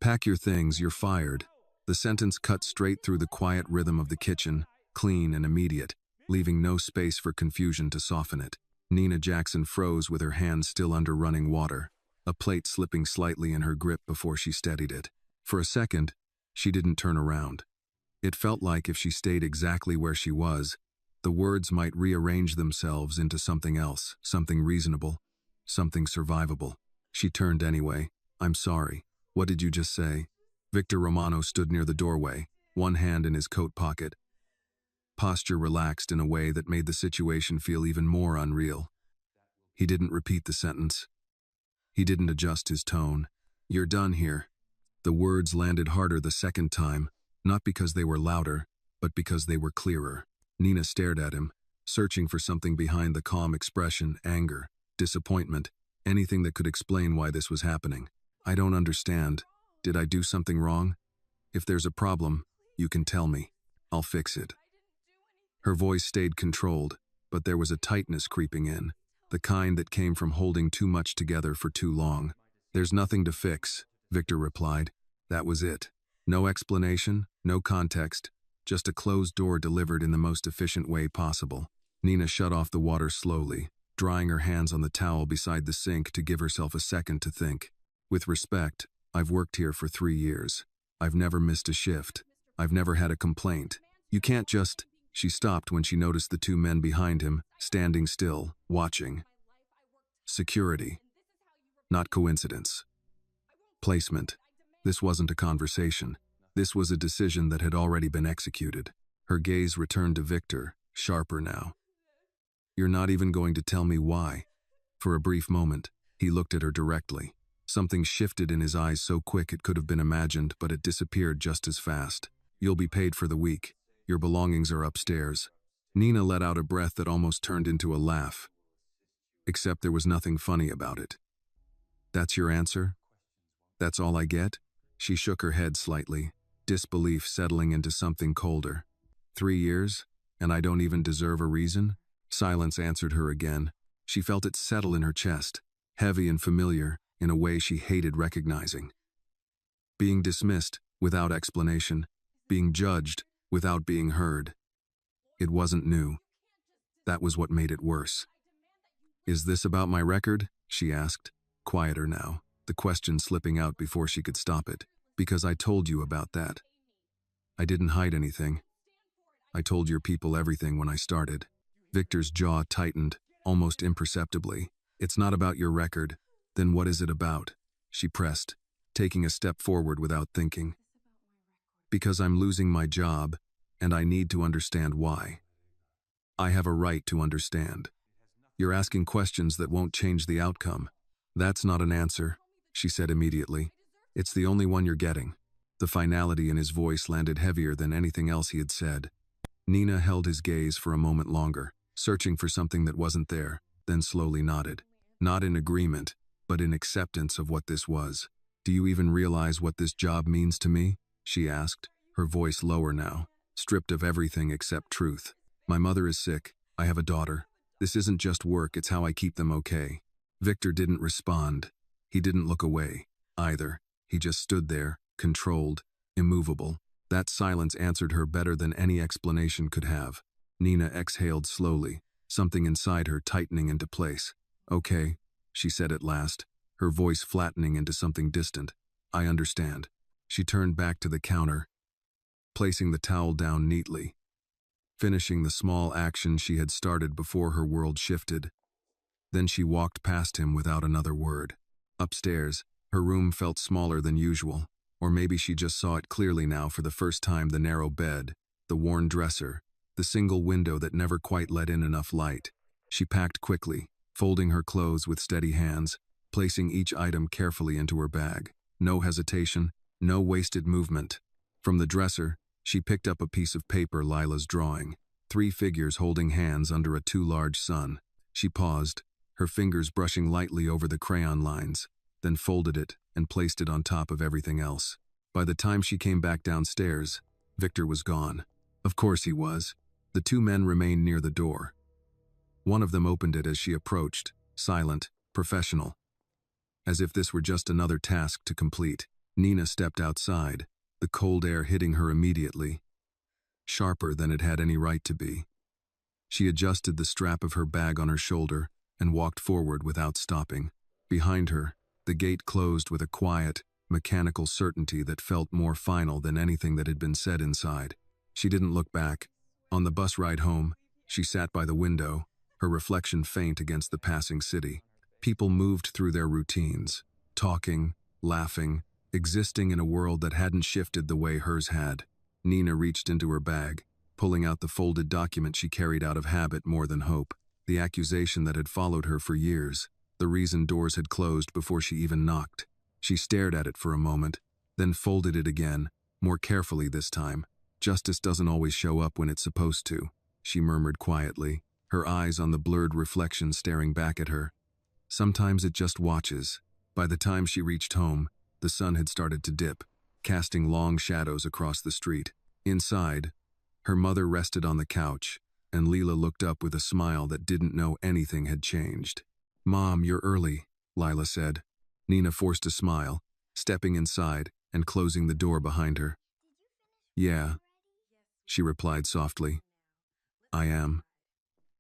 Pack your things, you're fired. The sentence cut straight through the quiet rhythm of the kitchen, clean and immediate, leaving no space for confusion to soften it. Nina Jackson froze with her hands still under running water, a plate slipping slightly in her grip before she steadied it. For a second, she didn't turn around. It felt like if she stayed exactly where she was, the words might rearrange themselves into something else, something reasonable, something survivable. She turned anyway. I'm sorry. What did you just say? Victor Romano stood near the doorway, one hand in his coat pocket. Posture relaxed in a way that made the situation feel even more unreal. He didn't repeat the sentence. He didn't adjust his tone. You're done here. The words landed harder the second time, not because they were louder, but because they were clearer. Nina stared at him, searching for something behind the calm expression, anger, disappointment, anything that could explain why this was happening. I don't understand. Did I do something wrong? If there's a problem, you can tell me. I'll fix it. Her voice stayed controlled, but there was a tightness creeping in, the kind that came from holding too much together for too long. There's nothing to fix, Victor replied. That was it. No explanation, no context, just a closed door delivered in the most efficient way possible. Nina shut off the water slowly, drying her hands on the towel beside the sink to give herself a second to think. With respect, I've worked here for 3 years. I've never missed a shift. I've never had a complaint. You can't just... She stopped when she noticed the two men behind him, standing still, watching. Security. Not coincidence. Placement. This wasn't a conversation. This was a decision that had already been executed. Her gaze returned to Victor, sharper now. You're not even going to tell me why. For a brief moment, he looked at her directly. Something shifted in his eyes so quick it could have been imagined, but it disappeared just as fast. You'll be paid for the week. Your belongings are upstairs. Nina let out a breath that almost turned into a laugh. Except there was nothing funny about it. That's your answer? That's all I get? She shook her head slightly, disbelief settling into something colder. 3 years, and I don't even deserve a reason? Silence answered her again. She felt it settle in her chest, heavy and familiar, in a way she hated recognizing. Being dismissed, without explanation, being judged, without being heard. It wasn't new. That was what made it worse. Is this about my record? She asked, quieter now, the question slipping out before she could stop it. Because I told you about that. I didn't hide anything. I told your people everything when I started. Victor's jaw tightened, almost imperceptibly. It's not about your record. Then what is it about? She pressed, taking a step forward without thinking. Because I'm losing my job, and I need to understand why. I have a right to understand. You're asking questions that won't change the outcome. That's not an answer, she said immediately. It's the only one you're getting. The finality in his voice landed heavier than anything else he had said. Nina held his gaze for a moment longer, searching for something that wasn't there, then slowly nodded. Not in agreement, but in acceptance of what this was. Do you even realize what this job means to me? She asked, her voice lower now, stripped of everything except truth. My mother is sick. I have a daughter. This isn't just work, it's how I keep them okay. Victor didn't respond. He didn't look away, either. He just stood there, controlled, immovable. That silence answered her better than any explanation could have. Nina exhaled slowly, something inside her tightening into place. Okay, she said at last, her voice flattening into something distant. I understand. She turned back to the counter, placing the towel down neatly, finishing the small action she had started before her world shifted. Then she walked past him without another word. Upstairs, her room felt smaller than usual, or maybe she just saw it clearly now for the first time: the narrow bed, the worn dresser, the single window that never quite let in enough light. She packed quickly, folding her clothes with steady hands, placing each item carefully into her bag. No hesitation, no wasted movement. From the dresser, she picked up a piece of paper, Lila's drawing, 3 figures holding hands under a too large sun. She paused, her fingers brushing lightly over the crayon lines, then folded it and placed it on top of everything else. By the time she came back downstairs, Victor was gone. Of course he was. The 2 men remained near the door. One of them opened it as she approached, silent, professional. As if this were just another task to complete. Nina stepped outside, the cold air hitting her immediately, sharper than it had any right to be. She adjusted the strap of her bag on her shoulder and walked forward without stopping. Behind her, the gate closed with a quiet, mechanical certainty that felt more final than anything that had been said inside. She didn't look back. On the bus ride home, she sat by the window, her reflection faint against the passing city. People moved through their routines, talking, laughing, existing in a world that hadn't shifted the way hers had. Nina reached into her bag, pulling out the folded document she carried out of habit more than hope. The accusation that had followed her for years, the reason doors had closed before she even knocked. She stared at it for a moment, then folded it again, more carefully this time. Justice doesn't always show up when it's supposed to, she murmured quietly, her eyes on the blurred reflection staring back at her. Sometimes it just watches. By the time she reached home, the sun had started to dip, casting long shadows across the street. Inside, her mother rested on the couch, and Leela looked up with a smile that didn't know anything had changed. "Mom, you're early," Lila said. Nina forced a smile, stepping inside and closing the door behind her. "Yeah," she replied softly. "I am."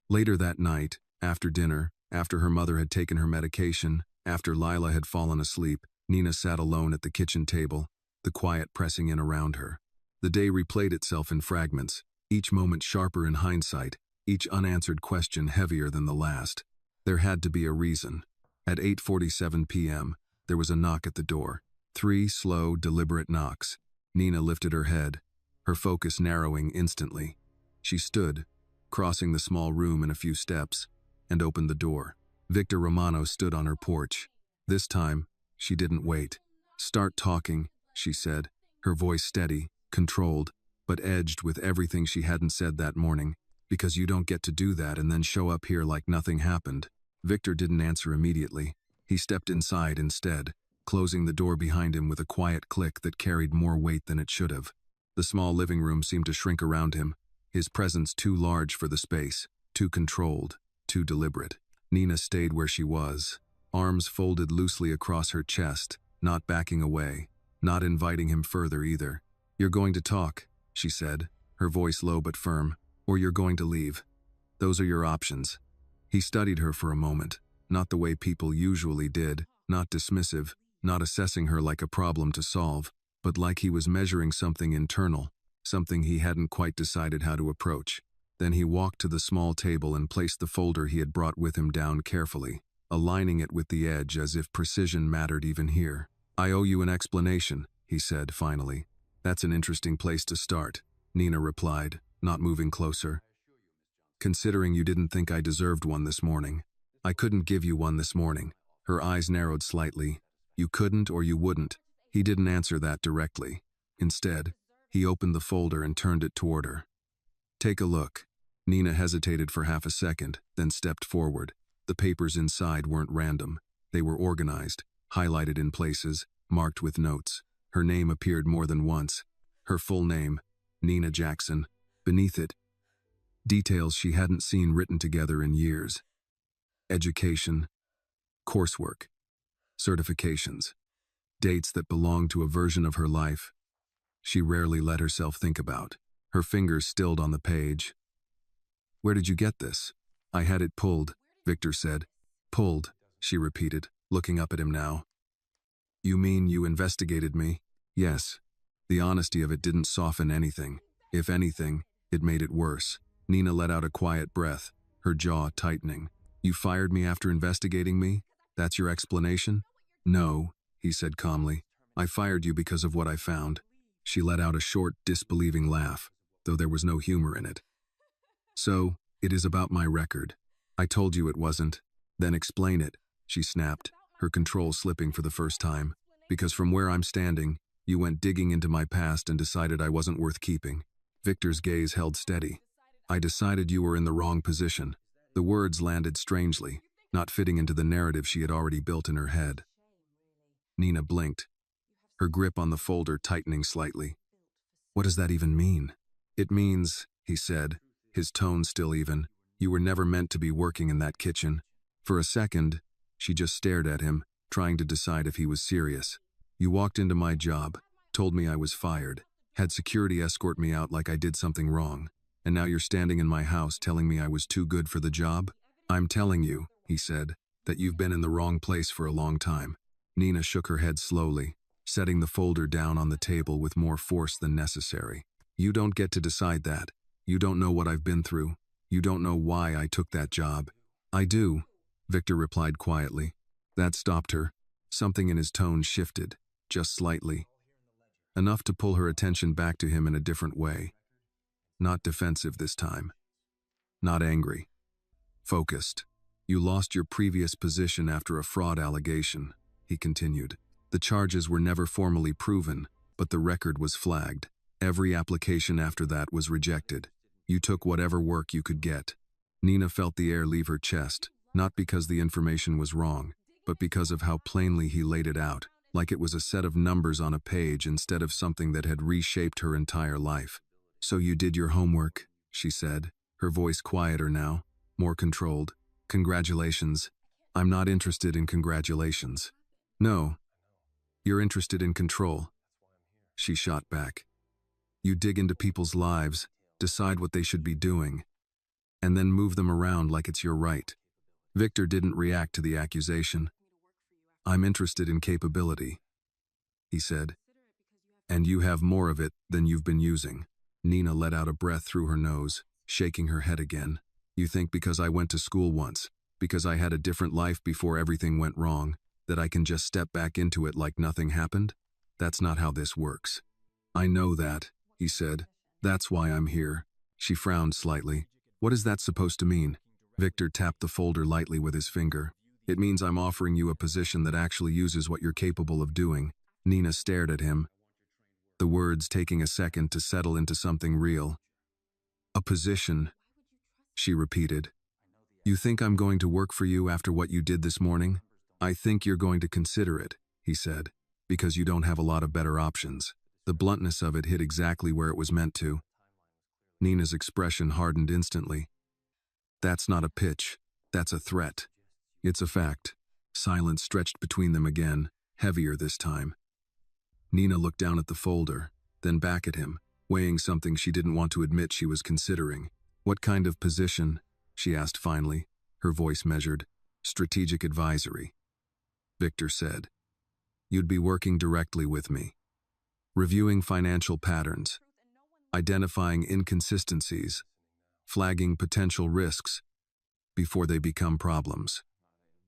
Later that night, after dinner, after her mother had taken her medication, after Lila had fallen asleep, Nina sat alone at the kitchen table, the quiet pressing in around her. The day replayed itself in fragments, each moment sharper in hindsight, each unanswered question heavier than the last. There had to be a reason. At 8:47 p.m., there was a knock at the door. 3 slow, deliberate knocks. Nina lifted her head, her focus narrowing instantly. She stood, crossing the small room in a few steps, and opened the door. Victor Romano stood on her porch. This time, she didn't wait. "Start talking," she said, her voice steady, controlled, but edged with everything she hadn't said that morning, "because you don't get to do that and then show up here like nothing happened." Victor didn't answer immediately. He stepped inside instead, closing the door behind him with a quiet click that carried more weight than it should have. The small living room seemed to shrink around him, his presence too large for the space, too controlled, too deliberate. Nina stayed where she was, arms folded loosely across her chest, not backing away, not inviting him further either. "You're going to talk," she said, her voice low but firm, "or you're going to leave. Those are your options." He studied her for a moment, not the way people usually did, not dismissive, not assessing her like a problem to solve, but like he was measuring something internal, something he hadn't quite decided how to approach. Then he walked to the small table and placed the folder he had brought with him down carefully, aligning it with the edge as if precision mattered even here. "I owe you an explanation," he said finally. "That's an interesting place to start," Nina replied, not moving closer. "Considering you didn't think I deserved one this morning. I couldn't give you one this morning." Her eyes narrowed slightly. "You couldn't or you wouldn't." He didn't answer that directly. Instead, he opened the folder and turned it toward her. "Take a look." Nina hesitated for half a second, then stepped forward. The papers inside weren't random. They were organized, highlighted in places, marked with notes. Her name appeared more than once. Her full name, Nina Jackson. Beneath it, details she hadn't seen written together in years. Education, coursework, certifications, dates that belonged to a version of her life she rarely let herself think about. Her fingers stilled on the page. "Where did you get this?" "I had it pulled," Victor said. "Pulled," she repeated, looking up at him now. "You mean you investigated me?" "Yes." The honesty of it didn't soften anything. If anything, it made it worse. Nina let out a quiet breath, her jaw tightening. "You fired me after investigating me? That's your explanation?" "No," he said calmly. "I fired you because of what I found." She let out a short, disbelieving laugh, though there was no humor in it. "So, it is about my record. I told you it wasn't." "Then explain it," she snapped, her control slipping for the first time. "Because from where I'm standing, you went digging into my past and decided I wasn't worth keeping." Victor's gaze held steady. "I decided you were in the wrong position." The words landed strangely, not fitting into the narrative she had already built in her head. Nina blinked, her grip on the folder tightening slightly. "What does that even mean?" "It means," he said, his tone still even, "you were never meant to be working in that kitchen." For a second, she just stared at him, trying to decide if he was serious. You walked into my job, told me I was fired, had security escort me out like I did something wrong, and now you're standing in my house telling me I was too good for the job? I'm telling you, he said, that you've been in the wrong place for a long time. Nina shook her head slowly, setting the folder down on the table with more force than necessary. You don't get to decide that. You don't know what I've been through. You don't know why I took that job. I do, Victor replied quietly. That stopped her. Something in his tone shifted, just slightly. Enough to pull her attention back to him in a different way. Not defensive this time. Not angry. Focused. You lost your previous position after a fraud allegation, he continued. The charges were never formally proven, but the record was flagged. Every application after that was rejected. You took whatever work you could get. Nina felt the air leave her chest, not because the information was wrong, but because of how plainly he laid it out, like it was a set of numbers on a page instead of something that had reshaped her entire life. So you did your homework, she said, her voice quieter now, more controlled. Congratulations. I'm not interested in congratulations. No. You're interested in control. She shot back. You dig into people's lives, decide what they should be doing, and then move them around like it's your right. Victor didn't react to the accusation. I'm interested in capability, he said. And you have more of it than you've been using. Nina let out a breath through her nose, shaking her head again. You think because I went to school once, because I had a different life before everything went wrong, that I can just step back into it like nothing happened? That's not how this works. I know that, he said. That's why I'm here. She frowned slightly. What is that supposed to mean? Victor tapped the folder lightly with his finger. It means I'm offering you a position that actually uses what you're capable of doing. Nina stared at him, the words taking a second to settle into something real. A position, she repeated. You think I'm going to work for you after what you did this morning? I think you're going to consider it, he said, because you don't have a lot of better options. The bluntness of it hit exactly where it was meant to. Nina's expression hardened instantly. That's not a pitch. That's a threat. It's a fact. Silence stretched between them again, heavier this time. Nina looked down at the folder, then back at him, weighing something she didn't want to admit she was considering. What kind of position? She asked finally, her voice measured. Strategic advisory. Victor said. You'd be working directly with me. Reviewing financial patterns. Identifying inconsistencies. Flagging potential risks before they become problems.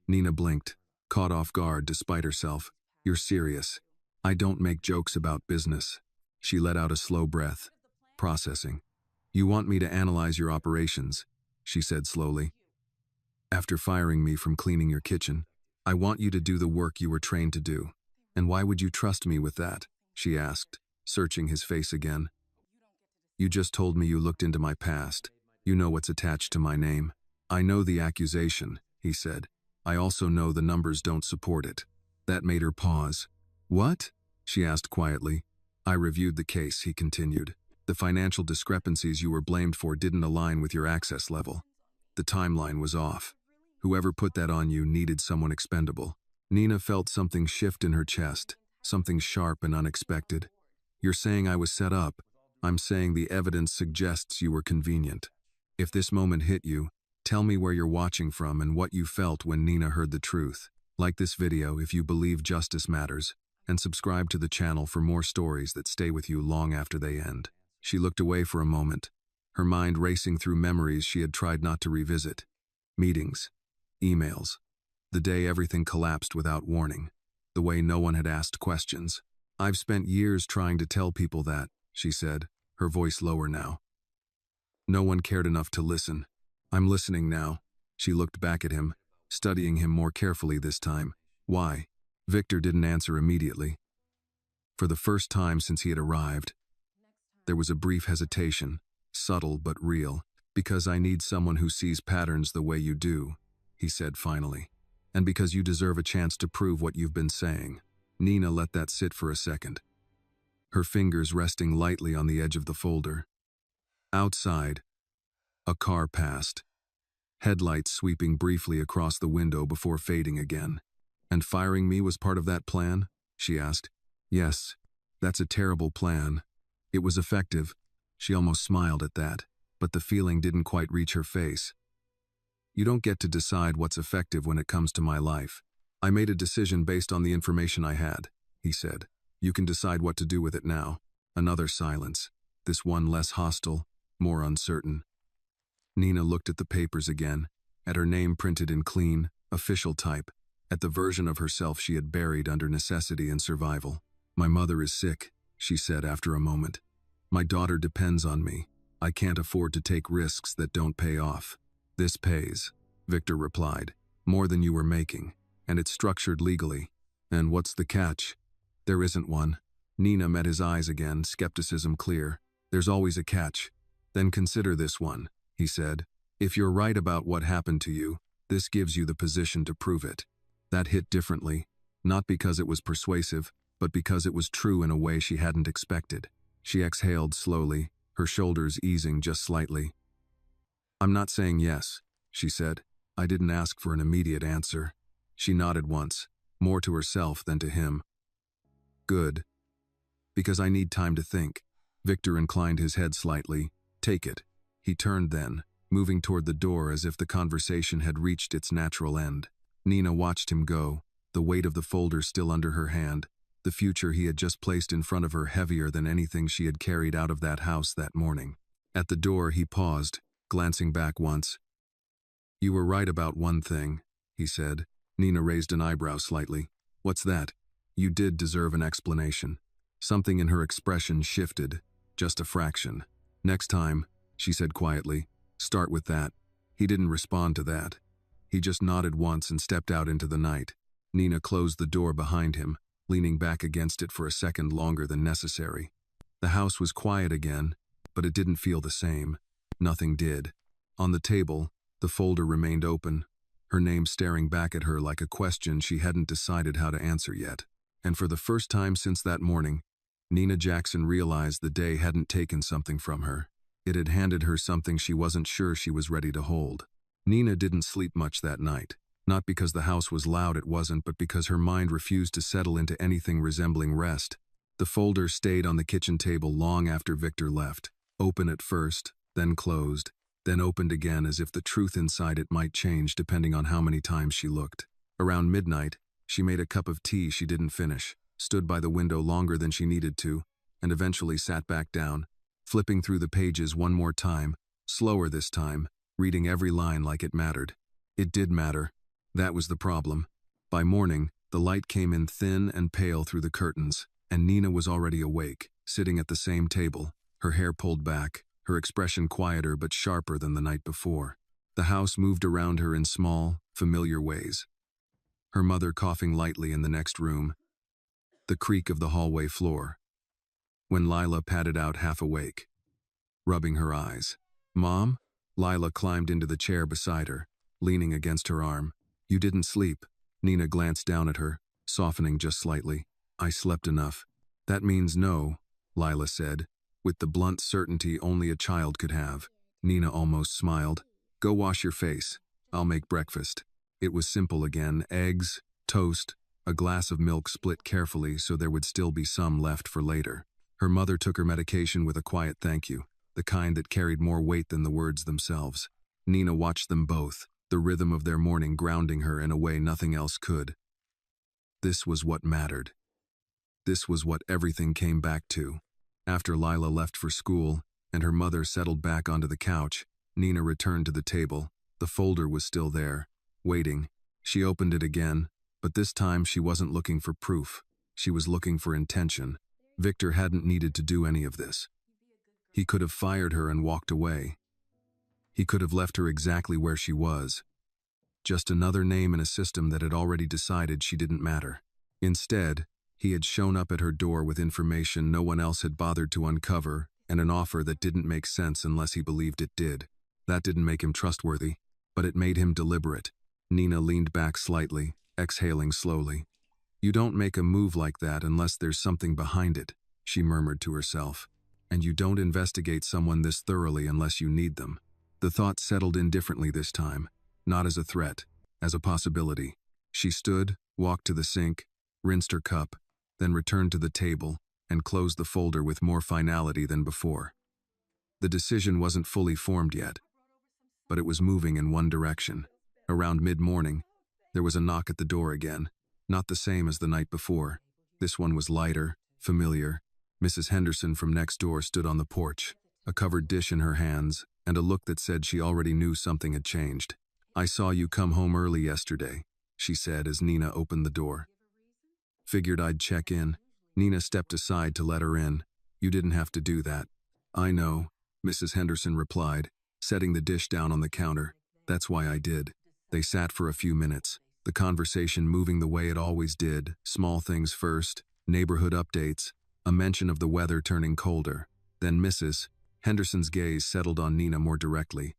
Nina blinked, caught off guard despite herself. You're serious. I don't make jokes about business. She let out a slow breath, processing. You want me to analyze your operations, she said slowly. After firing me from cleaning your kitchen, I want you to do the work you were trained to do. And why would you trust me with that? She asked, searching his face again. You just told me you looked into my past. You know what's attached to my name. I know the accusation, he said. I also know the numbers don't support it. That made her pause. What? She asked quietly. I reviewed the case, he continued. The financial discrepancies you were blamed for didn't align with your access level. The timeline was off. Whoever put that on you needed someone expendable. Nina felt something shift in her chest, something sharp and unexpected. You're saying I was set up. I'm saying the evidence suggests you were convenient. If this moment hit you, tell me where you're watching from and what you felt when Nina heard the truth. Like this video if you believe justice matters, and subscribe to the channel for more stories that stay with you long after they end. She looked away for a moment, her mind racing through memories she had tried not to revisit. Meetings, emails, the day everything collapsed without warning, the way no one had asked questions. I've spent years trying to tell people that, she said, her voice lower now. No one cared enough to listen. I'm listening now. She looked back at him, studying him more carefully this time. Why? Victor didn't answer immediately. For the first time since he had arrived, there was a brief hesitation, subtle but real. Because I need someone who sees patterns the way you do, he said finally. And because you deserve a chance to prove what you've been saying. Nina let that sit for a second, her fingers resting lightly on the edge of the folder. Outside, a car passed, headlights sweeping briefly across the window before fading again. And firing me was part of that plan? She asked. Yes, that's a terrible plan. It was effective. She almost smiled at that, but the feeling didn't quite reach her face. You don't get to decide what's effective when it comes to my life. I made a decision based on the information I had, he said. You can decide what to do with it now. Another silence, this one less hostile, more uncertain. Nina looked at the papers again, at her name printed in clean, official type, at the version of herself she had buried under necessity and survival. My mother is sick, she said after a moment. My daughter depends on me. I can't afford to take risks that don't pay off. This pays, Victor replied, more than you were making, and it's structured legally. And what's the catch? There isn't one. Nina met his eyes again, skepticism clear. There's always a catch. Then consider this one, he said. If you're right about what happened to you, this gives you the position to prove it. That hit differently, not because it was persuasive, but because it was true in a way she hadn't expected. She exhaled slowly, her shoulders easing just slightly. I'm not saying yes, she said. I didn't ask for an immediate answer. She nodded once, more to herself than to him. Good. Because I need time to think. Victor inclined his head slightly. Take it. He turned then, moving toward the door as if the conversation had reached its natural end. Nina watched him go, the weight of the folder still under her hand, the future he had just placed in front of her heavier than anything she had carried out of that house that morning. At the door he paused, glancing back once. You were right about one thing, he said. Nina raised an eyebrow slightly. What's that? You did deserve an explanation. Something in her expression shifted, just a fraction. Next time, she said quietly, start with that. He didn't respond to that. He just nodded once and stepped out into the night. Nina closed the door behind him, leaning back against it for a second longer than necessary. The house was quiet again, but it didn't feel the same. Nothing did. On the table, the folder remained open, her name staring back at her like a question she hadn't decided how to answer yet. And for the first time since that morning, Nina Jackson realized the day hadn't taken something from her. It had handed her something she wasn't sure she was ready to hold. Nina didn't sleep much that night. Not because the house was loud, it wasn't, but because her mind refused to settle into anything resembling rest. The folder stayed on the kitchen table long after Victor left, open at first, then closed, then opened again as if the truth inside it might change depending on how many times she looked. Around midnight, she made a cup of tea she didn't finish, stood by the window longer than she needed to, and eventually sat back down, flipping through the pages one more time, slower this time, reading every line like it mattered. It did matter. That was the problem. By morning, the light came in thin and pale through the curtains, and Nina was already awake, sitting at the same table, her hair pulled back, her expression quieter but sharper than the night before. The house moved around her in small, familiar ways. Her mother coughing lightly in the next room, the creak of the hallway floor. When Lila padded out half awake, rubbing her eyes. Mom? Lila climbed into the chair beside her, leaning against her arm. You didn't sleep. Nina glanced down at her, softening just slightly. I slept enough. That means no, Lila said, with the blunt certainty only a child could have. Nina almost smiled. Go wash your face. I'll make breakfast. It was simple again, eggs, toast, a glass of milk split carefully so there would still be some left for later. Her mother took her medication with a quiet thank you, the kind that carried more weight than the words themselves. Nina watched them both, the rhythm of their morning grounding her in a way nothing else could. This was what mattered. This was what everything came back to. After Lila left for school, and her mother settled back onto the couch, Nina returned to the table. The folder was still there, waiting. She opened it again, but this time she wasn't looking for proof. She was looking for intention. Victor hadn't needed to do any of this. He could have fired her and walked away. He could have left her exactly where she was. Just another name in a system that had already decided she didn't matter. Instead, he had shown up at her door with information no one else had bothered to uncover and an offer that didn't make sense unless he believed it did. That didn't make him trustworthy, but it made him deliberate. Nina leaned back slightly, exhaling slowly. You don't make a move like that unless there's something behind it, she murmured to herself. And you don't investigate someone this thoroughly unless you need them. The thought settled in differently this time, not as a threat, as a possibility. She stood, walked to the sink, rinsed her cup, then returned to the table and closed the folder with more finality than before. The decision wasn't fully formed yet, but it was moving in one direction. Around mid-morning, there was a knock at the door again, not the same as the night before. This one was lighter, familiar. Mrs. Henderson from next door stood on the porch, a covered dish in her hands, and a look that said she already knew something had changed. "I saw you come home early yesterday," she said as Nina opened the door. "Figured I'd check in." Nina stepped aside to let her in. "You didn't have to do that." "I know," Mrs. Henderson replied, setting the dish down on the counter. "That's why I did." They sat for a few minutes, the conversation moving the way it always did, small things first, neighborhood updates, a mention of the weather turning colder. Then Mrs. Henderson's gaze settled on Nina more directly.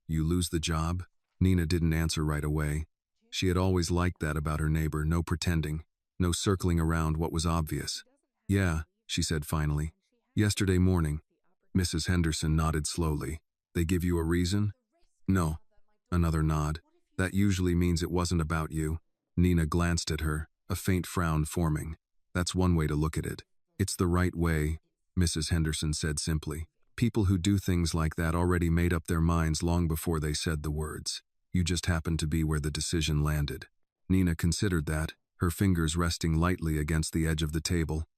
"You lose the job?" Nina didn't answer right away. She had always liked that about her neighbor, no pretending, no circling around what was obvious. "Yeah," she said finally. "Yesterday morning." Mrs. Henderson nodded slowly. "They give you a reason?" "No." Another nod. "That usually means it wasn't about you." Nina glanced at her, a faint frown forming. "That's one way to look at it." "It's the right way," Mrs. Henderson said simply. "People who do things like that already made up their minds long before they said the words. You just happened to be where the decision landed." Nina considered that, her fingers resting lightly against the edge of the table.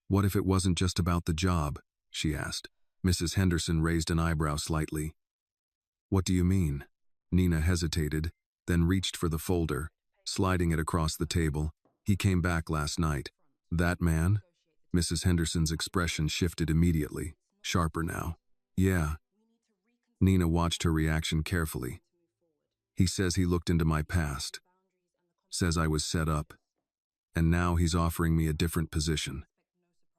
"What if it wasn't just about the job?" she asked. Mrs. Henderson raised an eyebrow slightly. "What do you mean?" Nina hesitated, then reached for the folder, sliding it across the table. "He came back last night." "That man?" Mrs. Henderson's expression shifted immediately, sharper now. "Yeah." Nina watched her reaction carefully. "He says he looked into my past. Says I was set up. And now he's offering me a different position."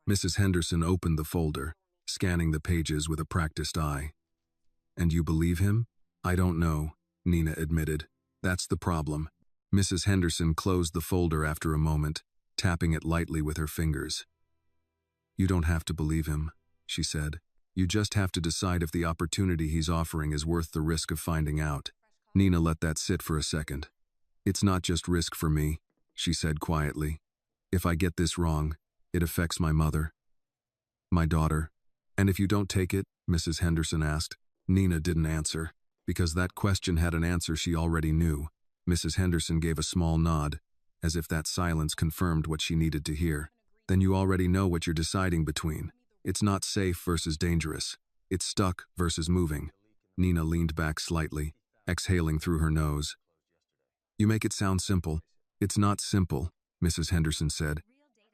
Mrs. Henderson opened the folder, scanning the pages with a practiced eye. "And you believe him?" "I don't know," Nina admitted. "That's the problem." Mrs. Henderson closed the folder after a moment, tapping it lightly with her fingers. "You don't have to believe him," she said. "You just have to decide if the opportunity he's offering is worth the risk of finding out." Nina let that sit for a second. "It's not just risk for me," she said quietly. "If I get this wrong, it affects my mother, my daughter." "And if you don't take it?" Mrs. Henderson asked. Nina didn't answer, because that question had an answer she already knew. Mrs. Henderson gave a small nod, as if that silence confirmed what she needed to hear. "Then you already know what you're deciding between. It's not safe versus dangerous. It's stuck versus moving." Nina leaned back slightly, exhaling through her nose. "You make it sound simple." "It's not simple," Mrs. Henderson said.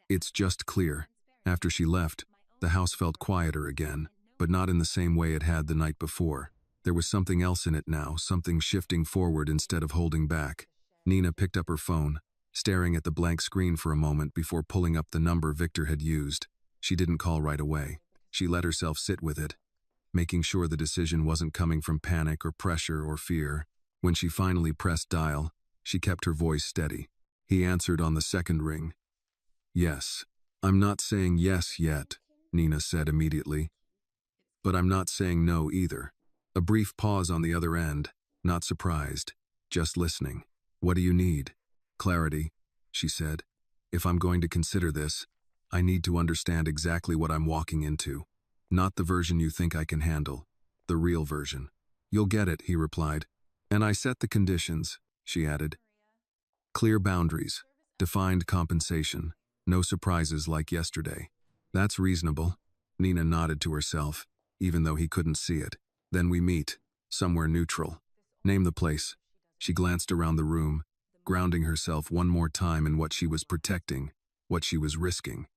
"It's just clear." After she left, the house felt quieter again, but not in the same way it had the night before. There was something else in it now, something shifting forward instead of holding back. Nina picked up her phone, staring at the blank screen for a moment before pulling up the number Victor had used. She didn't call right away. She let herself sit with it, making sure the decision wasn't coming from panic or pressure or fear. When she finally pressed dial, she kept her voice steady. He answered on the second ring. "Yes." "I'm not saying yes yet," Nina said immediately. "But I'm not saying no either." A brief pause on the other end, not surprised, just listening. "What do you need?" "Clarity," she said. "If I'm going to consider this, I need to understand exactly what I'm walking into. Not the version you think I can handle, the real version." "You'll get it," he replied. "And I set the conditions," she added. "Clear boundaries, defined compensation, no surprises like yesterday." "That's reasonable," Nina nodded to herself, even though he couldn't see it. "Then we meet, somewhere neutral." "Name the place." She glanced around the room, grounding herself one more time in what she was protecting, what she was risking.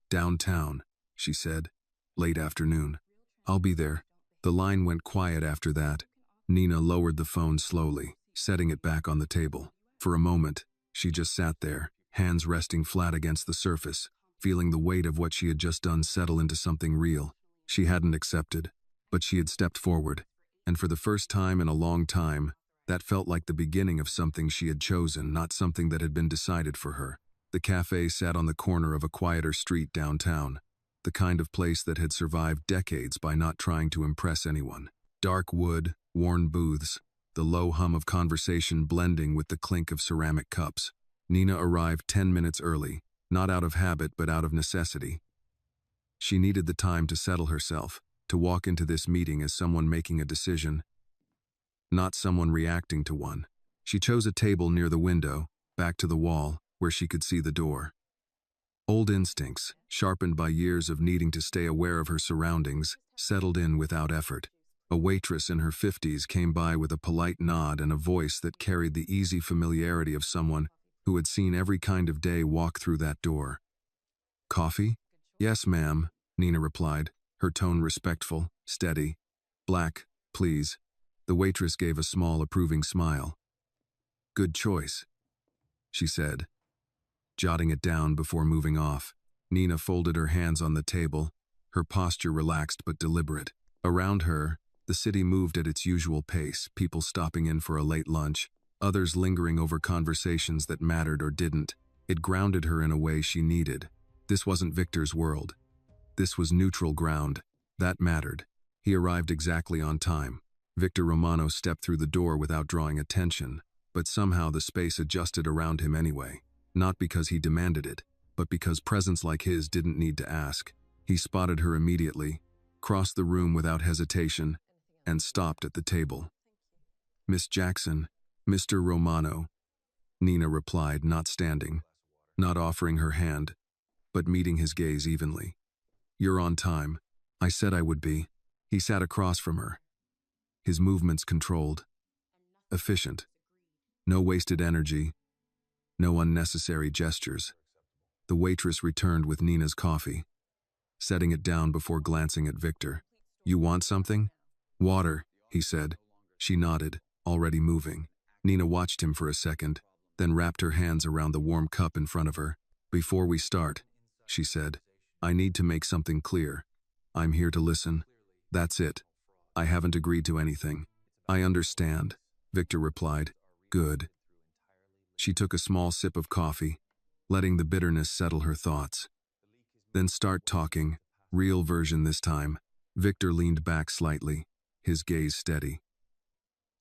"Downtown," she said. "Late afternoon." "I'll be there." The line went quiet after that. Nina lowered the phone slowly, setting it back on the table. For a moment, she just sat there, hands resting flat against the surface, feeling the weight of what she had just done settle into something real. She hadn't accepted, but she had stepped forward, and for the first time in a long time, that felt like the beginning of something she had chosen, not something that had been decided for her. The cafe sat on the corner of a quieter street downtown, the kind of place that had survived decades by not trying to impress anyone. Dark wood, worn booths, the low hum of conversation blending with the clink of ceramic cups. Nina arrived 10 minutes early, not out of habit but out of necessity. She needed the time to settle herself, to walk into this meeting as someone making a decision, not someone reacting to one. She chose a table near the window, back to the wall, where she could see the door. Old instincts, sharpened by years of needing to stay aware of her surroundings, settled in without effort. A waitress in her 50s came by with a polite nod and a voice that carried the easy familiarity of someone who had seen every kind of day walk through that door. "Coffee?" "Yes, ma'am," Nina replied, her tone respectful, steady. "Black, please." The waitress gave a small, approving smile. "Good choice," she said, jotting it down before moving off. Nina folded her hands on the table, her posture relaxed but deliberate. Around her, the city moved at its usual pace, people stopping in for a late lunch, others lingering over conversations that mattered or didn't. It grounded her in a way she needed. This wasn't Victor's world. This was neutral ground. That mattered. He arrived exactly on time. Victor Romano stepped through the door without drawing attention, but somehow the space adjusted around him anyway. Not because he demanded it, but because presence like his didn't need to ask. He spotted her immediately, crossed the room without hesitation, and stopped at the table. "Miss Jackson, Mr. Romano," Nina replied, not standing, not offering her hand, but meeting his gaze evenly. "You're on time. I said I would be." He sat across from her, his movements controlled, efficient. No wasted energy, no unnecessary gestures. The waitress returned with Nina's coffee, setting it down before glancing at Victor. "You want something?" "Water," he said. She nodded, already moving. Nina watched him for a second, then wrapped her hands around the warm cup in front of her. "Before we start," she said, "I need to make something clear. I'm here to listen. That's it. I haven't agreed to anything." "I understand," Victor replied. "Good." She took a small sip of coffee, letting the bitterness settle her thoughts. "Then start talking, real version this time." Victor leaned back slightly, his gaze steady.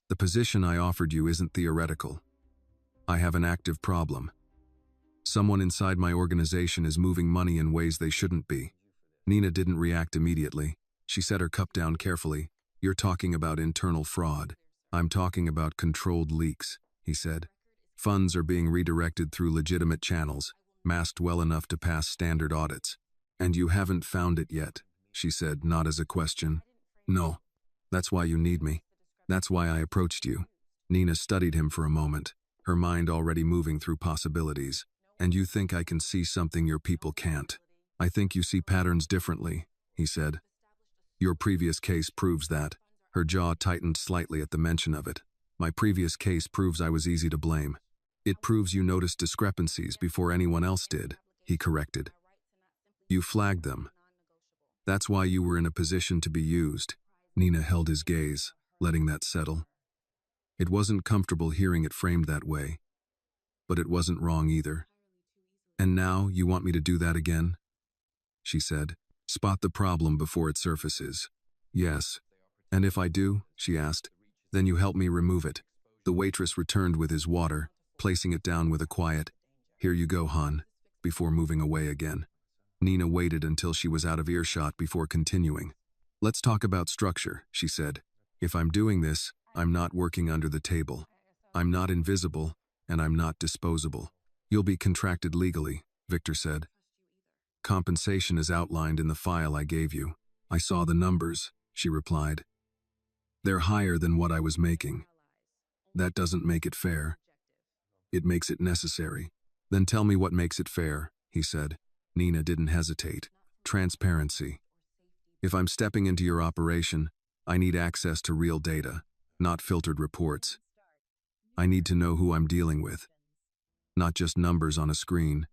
"The position I offered you isn't theoretical. I have an active problem. Someone inside my organization is moving money in ways they shouldn't be." Nina didn't react immediately. She set her cup down carefully. "You're talking about internal fraud. I'm talking about controlled leaks," he said. "Funds are being redirected through legitimate channels, masked well enough to pass standard audits. And you haven't found it yet," she said, not as a question. "No. That's why you need me. That's why I approached you." Nina studied him for a moment, her mind already moving through possibilities. "And you think I can see something your people can't?" "I think you see patterns differently," he said. "Your previous case proves that." Her jaw tightened slightly at the mention of it. "My previous case proves I was easy to blame." "It proves you noticed discrepancies before anyone else did," he corrected. "You flagged them. That's why you were in a position to be used." Nina held his gaze, letting that settle. It wasn't comfortable hearing it framed that way, but it wasn't wrong either. "And now you want me to do that again?" she said. "Spot the problem before it surfaces." "Yes." "And if I do," she asked, "then you help me remove it." The waitress returned with his water, placing it down with a quiet, "Here you go, hon," before moving away again. Nina waited until she was out of earshot before continuing. "Let's talk about structure," she said. "If I'm doing this, I'm not working under the table. I'm not invisible, and I'm not disposable." "You'll be contracted legally," Victor said. "Compensation is outlined in the file I gave you." "I saw the numbers," she replied. "They're higher than what I was making. That doesn't make it fair. It makes it necessary." "Then tell me what makes it fair," he said. Nina didn't hesitate. "Transparency. If I'm stepping into your operation, I need access to real data, not filtered reports. I need to know who I'm dealing with, not just numbers on a screen."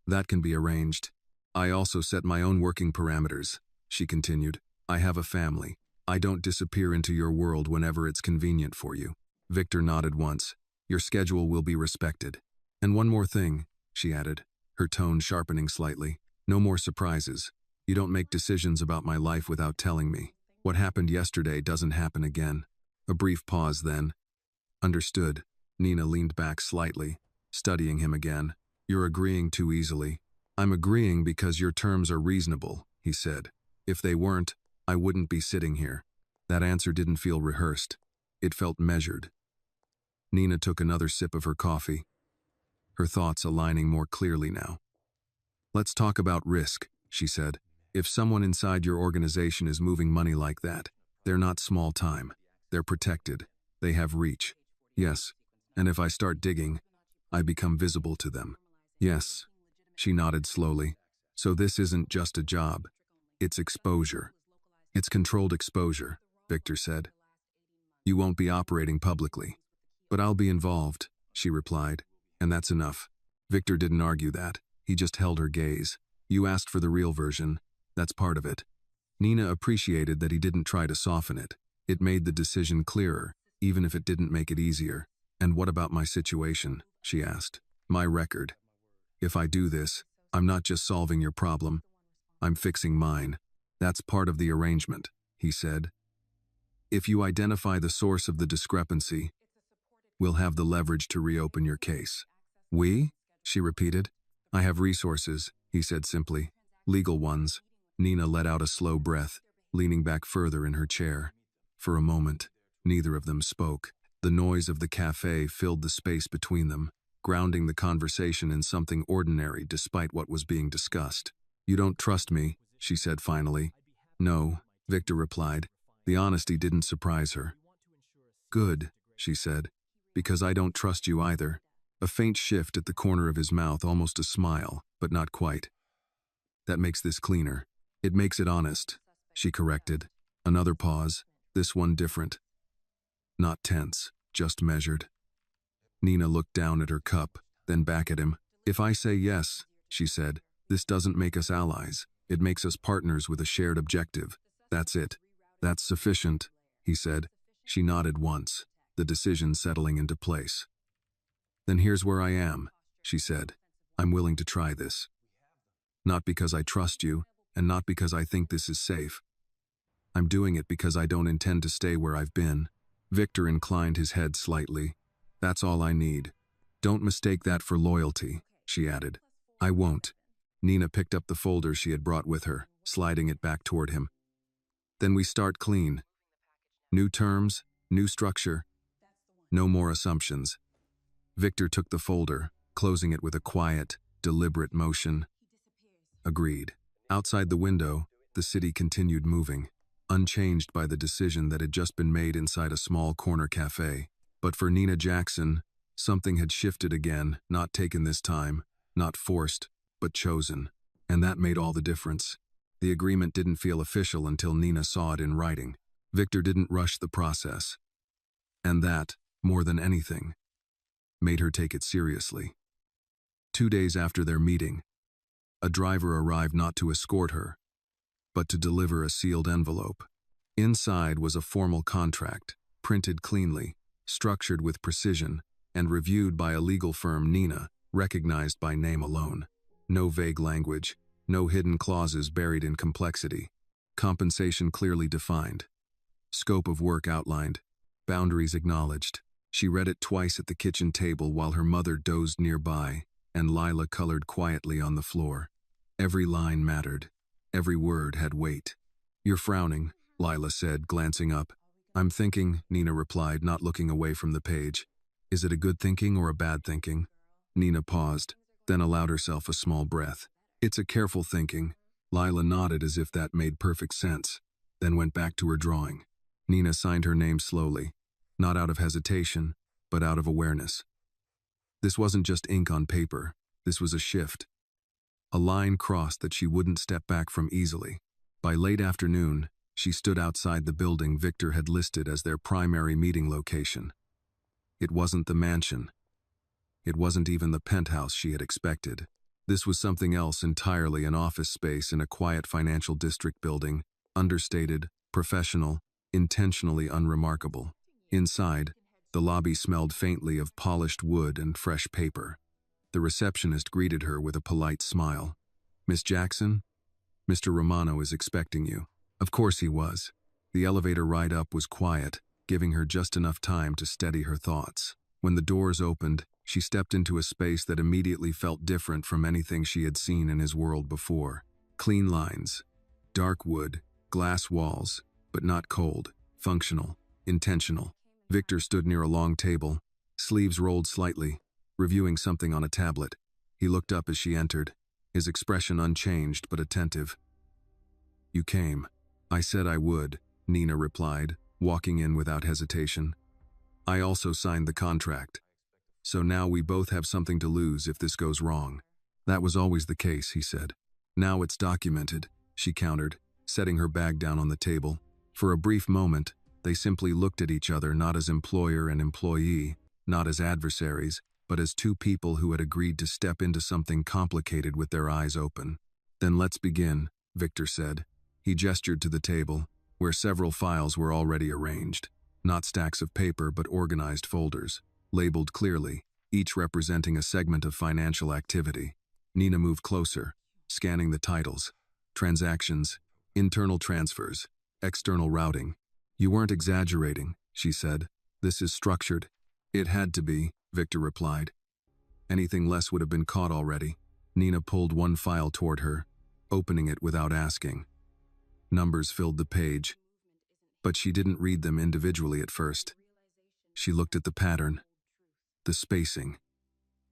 "That can be arranged. I also set my own working parameters," she continued. "I have a family. I don't disappear into your world whenever it's convenient for you." Victor nodded once. "Your schedule will be respected. And one more thing," she added, her tone sharpening slightly. "No more surprises. You don't make decisions about my life without telling me. What happened yesterday doesn't happen again." A brief pause then. "Understood." Nina leaned back slightly, studying him again. You're agreeing too easily. I'm agreeing because your terms are reasonable, he said. If they weren't, I wouldn't be sitting here. That answer didn't feel rehearsed. It felt measured. Nina took another sip of her coffee, her thoughts aligning more clearly now. Let's talk about risk, she said. If someone inside your organization is moving money like that, they're not small time. They're protected. They have reach. Yes, and if I start digging, I become visible to them. Yes, she nodded slowly. So this isn't just a job. It's exposure. It's controlled exposure, Victor said. You won't be operating publicly. But I'll be involved, she replied, and that's enough. Victor didn't argue that. He just held her gaze. You asked for the real version. That's part of it. Nina appreciated that he didn't try to soften it. It made the decision clearer, even if it didn't make it easier. And what about my situation? She asked. My record. If I do this, I'm not just solving your problem. I'm fixing mine. That's part of the arrangement, he said. If you identify the source of the discrepancy, we'll have the leverage to reopen your case. We? She repeated. I have resources, he said simply. Legal ones. Nina let out a slow breath, leaning back further in her chair. For a moment, neither of them spoke. The noise of the cafe filled the space between them, grounding the conversation in something ordinary despite what was being discussed. You don't trust me, she said finally. No, Victor replied. The honesty didn't surprise her. Good, she said, because I don't trust you either. A faint shift at the corner of his mouth, almost a smile, but not quite. That makes this cleaner. It makes it honest, she corrected. Another pause, this one different. Not tense, just measured. Nina looked down at her cup, then back at him. If I say yes, she said, this doesn't make us allies. It makes us partners with a shared objective. That's it. That's sufficient, he said. She nodded once, the decision settling into place. Then here's where I am, she said. I'm willing to try this. Not because I trust you, and not because I think this is safe. I'm doing it because I don't intend to stay where I've been. Victor inclined his head slightly. That's all I need. Don't mistake that for loyalty, she added. I won't. Nina picked up the folder she had brought with her, sliding it back toward him. Then we start clean. New terms, new structure. No more assumptions. Victor took the folder, closing it with a quiet, deliberate motion. Agreed. Outside the window, the city continued moving, unchanged by the decision that had just been made inside a small corner cafe. But for Nina Jackson, something had shifted again, not taken this time, not forced, but chosen. And that made all the difference. The agreement didn't feel official until Nina saw it in writing. Victor didn't rush the process. And that, more than anything, made her take it seriously. 2 days after their meeting, a driver arrived not to escort her, but to deliver a sealed envelope. Inside was a formal contract, printed cleanly, structured with precision, and reviewed by a legal firm Nina, recognized by name alone. No vague language, no hidden clauses buried in complexity. Compensation clearly defined. Scope of work outlined. Boundaries acknowledged. She read it twice at the kitchen table while her mother dozed nearby, and Lila colored quietly on the floor. Every line mattered. Every word had weight. You're frowning, Lila said, glancing up. I'm thinking, Nina replied, not looking away from the page. Is it a good thinking or a bad thinking? Nina paused, then allowed herself a small breath. It's a careful thinking. Lila nodded as if that made perfect sense, then went back to her drawing. Nina signed her name slowly, not out of hesitation, but out of awareness. This wasn't just ink on paper. This was a shift. A line crossed that she wouldn't step back from easily. By late afternoon, she stood outside the building Victor had listed as their primary meeting location. It wasn't the mansion. It wasn't even the penthouse she had expected. This was something else entirely, an office space in a quiet financial district building, understated, professional, intentionally unremarkable. Inside, the lobby smelled faintly of polished wood and fresh paper. The receptionist greeted her with a polite smile. Miss Jackson, Mr. Romano is expecting you. Of course he was. The elevator ride up was quiet, giving her just enough time to steady her thoughts. When the doors opened, She stepped into a space that immediately felt different from anything she had seen in his world before. Clean lines, dark wood, glass walls, but not cold, functional, intentional. Victor stood near a long table, sleeves rolled slightly, reviewing something on a tablet. He looked up as she entered, his expression unchanged but attentive. "You came. I said I would," Nina replied, walking in without hesitation. "I also signed the contract. So now we both have something to lose if this goes wrong." "That was always the case," he said. "Now it's documented," she countered, setting her bag down on the table. For a brief moment, they simply looked at each other not as employer and employee, not as adversaries, but as two people who had agreed to step into something complicated with their eyes open. "Then let's begin," Victor said. He gestured to the table, where several files were already arranged. Not stacks of paper, but organized folders, labeled clearly, each representing a segment of financial activity. Nina moved closer, scanning the titles. Transactions, internal transfers, external routing. "You weren't exaggerating," she said. "This is structured." "It had to be," Victor replied. "Anything less would have been caught already." Nina pulled one file toward her, opening it without asking. Numbers filled the page, but she didn't read them individually at first. She looked at the pattern, the spacing,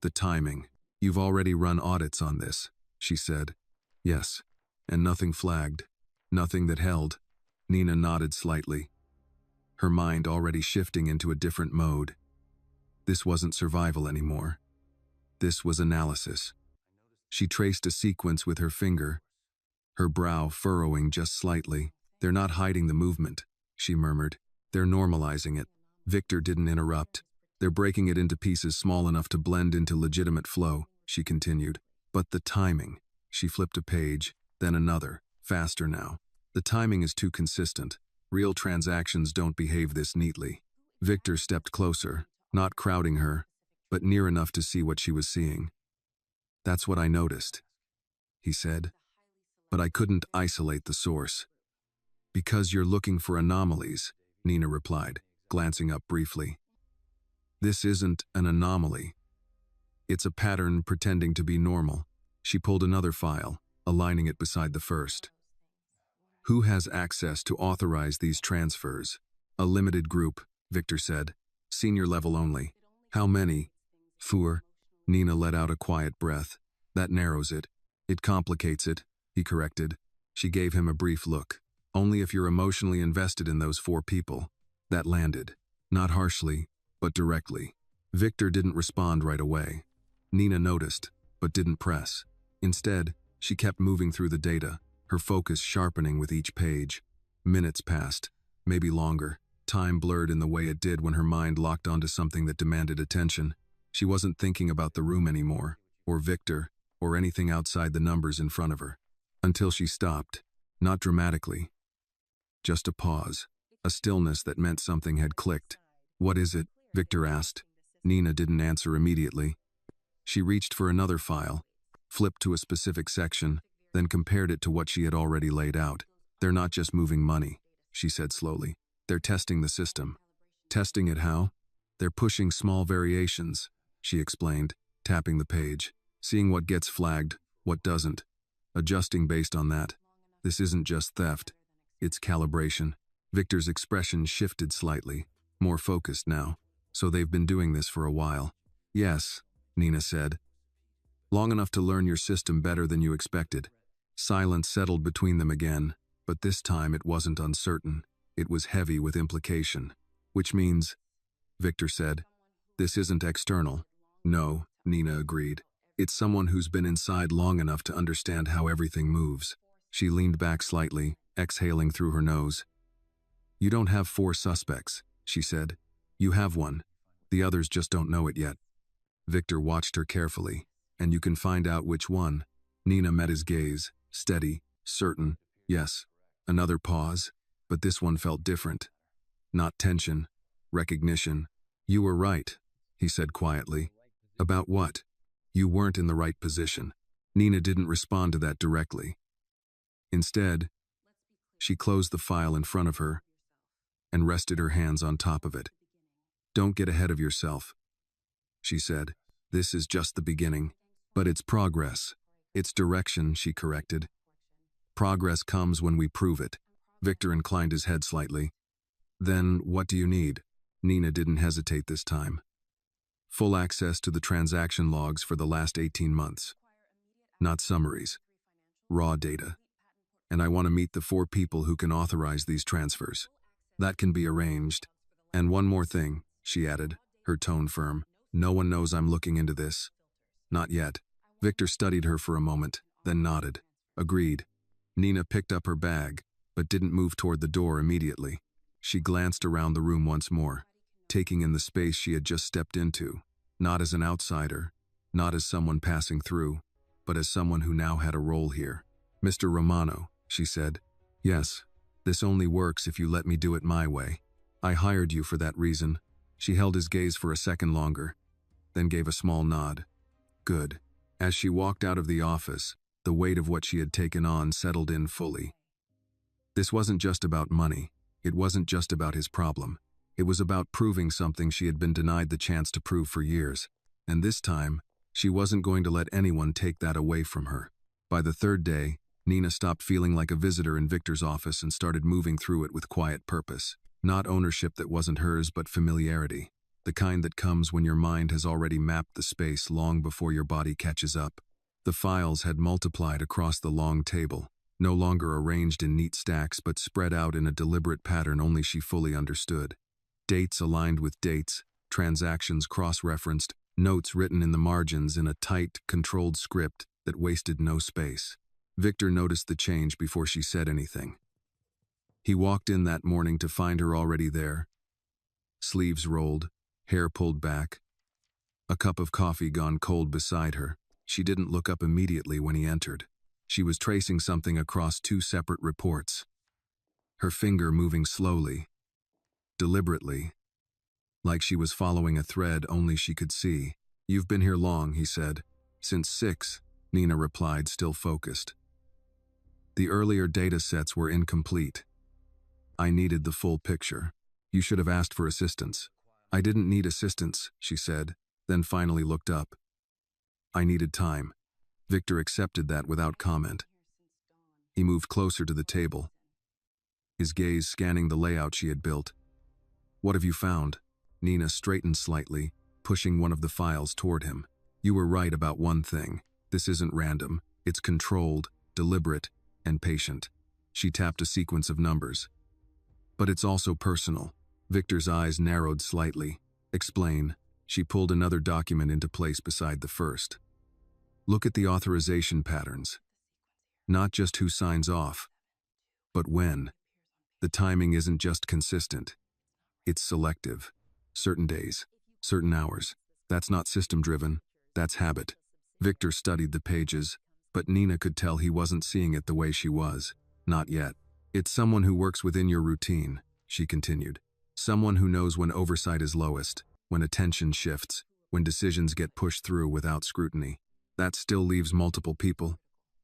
the timing. "You've already run audits on this," she said. "Yes, and nothing flagged, nothing that held." Nina nodded slightly, her mind already shifting into a different mode. This wasn't survival anymore. This was analysis. She traced a sequence with her finger, her brow furrowing just slightly. "They're not hiding the movement," she murmured. "They're normalizing it." Victor didn't interrupt. "They're breaking it into pieces small enough to blend into legitimate flow," she continued. "But the timing." She flipped a page, then another, faster now. "The timing is too consistent. Real transactions don't behave this neatly." Victor stepped closer, not crowding her, but near enough to see what she was seeing. "That's what I noticed," he said. "But I couldn't isolate the source." "Because you're looking for anomalies," Nina replied, glancing up briefly. "This isn't an anomaly. It's a pattern pretending to be normal." She pulled another file, aligning it beside the first. "Who has access to authorize these transfers?" "A limited group," Victor said. "Senior level only." "How many?" "Four." Nina let out a quiet breath. "That narrows it." "It complicates it," he corrected. She gave him a brief look. "Only if you're emotionally invested in those four people." That landed. Not harshly, but directly. Victor didn't respond right away. Nina noticed, but didn't press. Instead, she kept moving through the data, her focus sharpening with each page. Minutes passed, maybe longer. Time blurred in the way it did when her mind locked onto something that demanded attention. She wasn't thinking about the room anymore, or Victor, or anything outside the numbers in front of her. Until she stopped, not dramatically. Just a pause, a stillness that meant something had clicked. "What is it?" Victor asked. Nina didn't answer immediately. She reached for another file, flipped to a specific section, then compared it to what she had already laid out. "They're not just moving money," she said slowly. "They're testing the system." "Testing it how?" "They're pushing small variations," she explained, tapping the page, "seeing what gets flagged, what doesn't, adjusting based on that. This isn't just theft, it's calibration." Victor's expression shifted slightly, more focused now. "So they've been doing this for a while." "Yes," Nina said. "Long enough to learn your system better than you expected." Silence settled between them again, but this time it wasn't uncertain. It was heavy with implication. "Which means," Victor said, "this isn't external." "No," Nina agreed. "It's someone who's been inside long enough to understand how everything moves." She leaned back slightly, exhaling through her nose. "You don't have four suspects," she said. "You have one. The others just don't know it yet." Victor watched her carefully. "And you can find out which one." Nina met his gaze, steady, certain. "Yes." Another pause, but this one felt different. Not tension, recognition. "You were right," he said quietly. "About what?" "You weren't in the right position." Nina didn't respond to that directly. Instead, she closed the file in front of her and rested her hands on top of it. "Don't get ahead of yourself," she said. This is just the beginning. But it's progress. It's direction, she corrected. Progress comes when we prove it. Victor inclined his head slightly. Then, what do you need? Nina didn't hesitate this time. Full access to the transaction logs for the last 18 months. Not summaries. Raw data. And I want to meet the 4 people who can authorize these transfers. That can be arranged. And one more thing, she added, her tone firm. No one knows I'm looking into this. Not yet. Victor studied her for a moment, then nodded. Agreed. Nina picked up her bag, but didn't move toward the door immediately. She glanced around the room once more, taking in the space she had just stepped into, not as an outsider, not as someone passing through, but as someone who now had a role here. Mr. Romano, she said. Yes, this only works if you let me do it my way. I hired you for that reason. She held his gaze for a second longer, then gave a small nod. Good. As she walked out of the office, the weight of what she had taken on settled in fully. This wasn't just about money. It wasn't just about his problem. It was about proving something she had been denied the chance to prove for years. And this time, she wasn't going to let anyone take that away from her. By the 3rd day, Nina stopped feeling like a visitor in Victor's office and started moving through it with quiet purpose. Not ownership that wasn't hers, but familiarity. The kind that comes when your mind has already mapped the space long before your body catches up. The files had multiplied across the long table, no longer arranged in neat stacks but spread out in a deliberate pattern only she fully understood. Dates aligned with dates, transactions cross-referenced, notes written in the margins in a tight, controlled script that wasted no space. Victor noticed the change before she said anything. He walked in that morning to find her already there. Sleeves rolled, hair pulled back, a cup of coffee gone cold beside her. She didn't look up immediately when he entered. She was tracing something across 2 separate reports. Her finger moving slowly, deliberately, like she was following a thread only she could see. You've been here long, he said. Since 6, Nina replied, still focused. The earlier data sets were incomplete. I needed the full picture. You should have asked for assistance. I didn't need assistance, she said, then finally looked up. I needed time. Victor accepted that without comment. He moved closer to the table, his gaze scanning the layout she had built. What have you found? Nina straightened slightly, pushing one of the files toward him. You were right about one thing. This isn't random. It's controlled, deliberate, and patient. She tapped a sequence of numbers. But it's also personal. Victor's eyes narrowed slightly. Explain. She pulled another document into place beside the first. Look at the authorization patterns. Not just who signs off, but when. The timing isn't just consistent. It's selective. Certain days, certain hours. That's not system-driven. That's habit. Victor studied the pages, but Nina could tell he wasn't seeing it the way she was. Not yet. It's someone who works within your routine, she continued. Someone who knows when oversight is lowest, when attention shifts, when decisions get pushed through without scrutiny. That still leaves multiple people,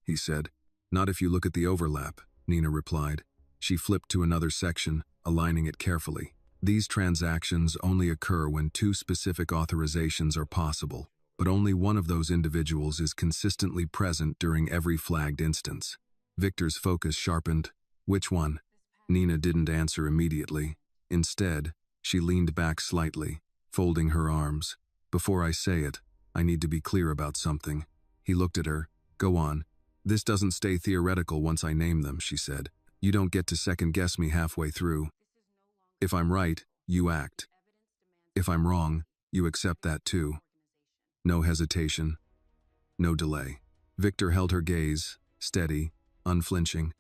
he said. Not if you look at the overlap, Nina replied. She flipped to another section, aligning it carefully. These transactions only occur when 2 specific authorizations are possible, but only one of those individuals is consistently present during every flagged instance. Victor's focus sharpened. Which one? Nina didn't answer immediately. Instead, she leaned back slightly, folding her arms. Before I say it, I need to be clear about something. He looked at her. Go on. This doesn't stay theoretical once I name them, she said. You don't get to second-guess me halfway through. If I'm right, you act. If I'm wrong, you accept that too. No hesitation. No delay. Victor held her gaze, steady, unflinching.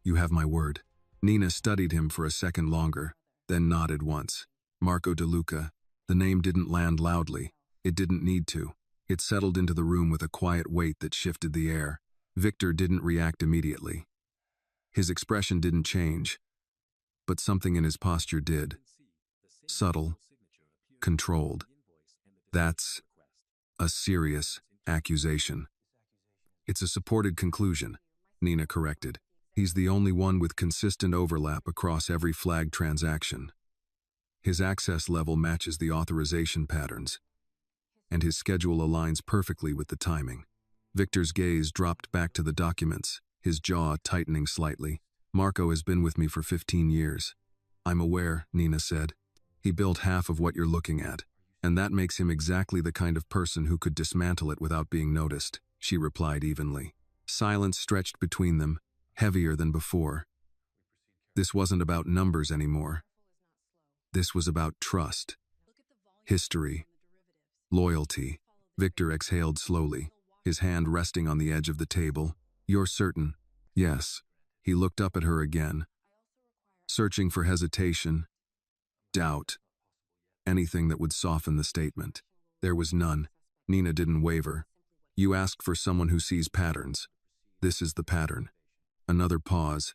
You have my word. Nina studied him for a second longer, then nodded once. Marco De Luca. The name didn't land loudly. It didn't need to. It settled into the room with a quiet weight that shifted the air. Victor didn't react immediately. His expression didn't change, but something in his posture did. Subtle, controlled. That's a serious accusation. It's a supported conclusion, Nina corrected. He's the only one with consistent overlap across every flagged transaction. His access level matches the authorization patterns. and his schedule aligns perfectly with the timing. Victor's gaze dropped back to the documents, his jaw tightening slightly. Marco has been with me for 15 years. I'm aware, Nina said. He built half of what you're looking at, and that makes him exactly the kind of person who could dismantle it without being noticed, she replied evenly. Silence stretched between them, heavier than before. This wasn't about numbers anymore. This was about trust, history, loyalty. Victor exhaled slowly, his hand resting on the edge of the table. You're certain? Yes. He looked up at her again, searching for hesitation, doubt, anything that would soften the statement. There was none. Nina didn't waver. You ask for someone who sees patterns. This is the pattern. Another pause.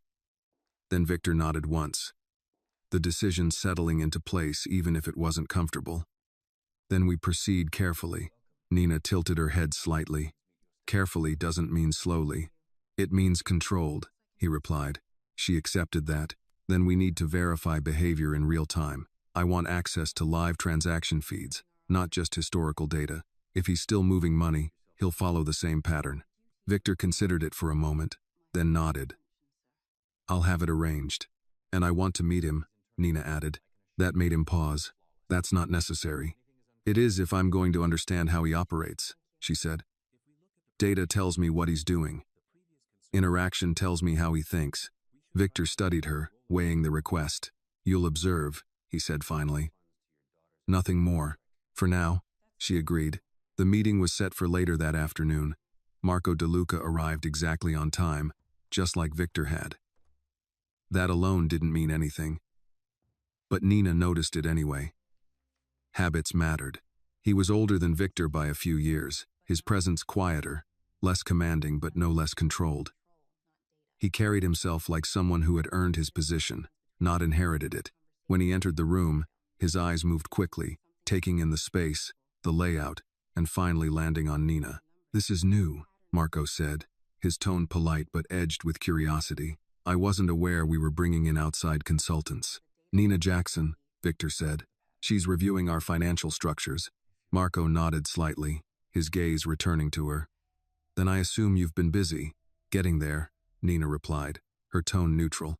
Then Victor nodded once, the decision settling into place even if it wasn't comfortable. Then we proceed carefully. Nina tilted her head slightly. Carefully doesn't mean slowly. It means controlled, he replied. She accepted that. Then we need to verify behavior in real time. I want access to live transaction feeds, not just historical data. If he's still moving money, he'll follow the same pattern. Victor considered it for a moment, then nodded. I'll have it arranged. And I want to meet him, Nina added. That made him pause. That's not necessary. It is if I'm going to understand how he operates, she said. Data tells me what he's doing. Interaction tells me how he thinks. Victor studied her, weighing the request. You'll observe, he said finally. Nothing more. For now, she agreed. The meeting was set for later that afternoon. Marco DeLuca arrived exactly on time, just like Victor had. That alone didn't mean anything. But Nina noticed it anyway. Habits mattered. He was older than Victor by a few years, his presence quieter, less commanding but no less controlled. He carried himself like someone who had earned his position, not inherited it. When he entered the room, his eyes moved quickly, taking in the space, the layout, and finally landing on Nina. This is new, Marco said, his tone polite but edged with curiosity. I wasn't aware we were bringing in outside consultants. Nina Jackson, Victor said. She's reviewing our financial structures. Marco nodded slightly, his gaze returning to her. Then I assume you've been busy. Getting there, Nina replied, her tone neutral.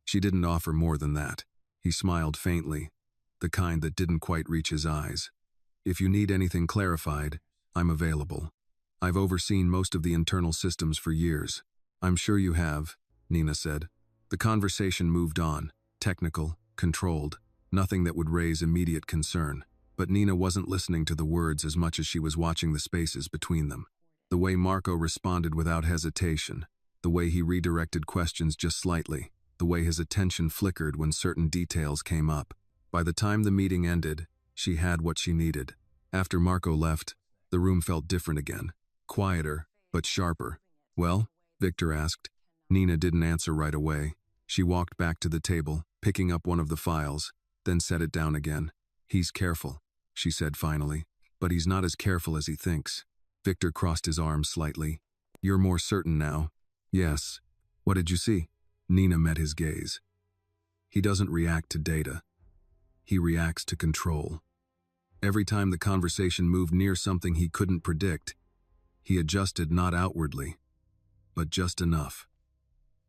She didn't offer more than that. He smiled faintly, the kind that didn't quite reach his eyes. If you need anything clarified, I'm available. I've overseen most of the internal systems for years. I'm sure you have, Nina said. The conversation moved on, technical, controlled, nothing that would raise immediate concern. But Nina wasn't listening to the words as much as she was watching the spaces between them. The way Marco responded without hesitation, the way he redirected questions just slightly, the way his attention flickered when certain details came up. By the time the meeting ended, she had what she needed. After Marco left, the room felt different again, quieter, but sharper. Well? Victor asked. Nina didn't answer right away. She walked back to the table, picking up one of the files, then set it down again. He's careful, she said finally, but he's not as careful as he thinks. Victor crossed his arms slightly. You're more certain now. Yes. What did you see? Nina met his gaze. He doesn't react to data. He reacts to control. Every time the conversation moved near something he couldn't predict, he adjusted not outwardly, but just enough.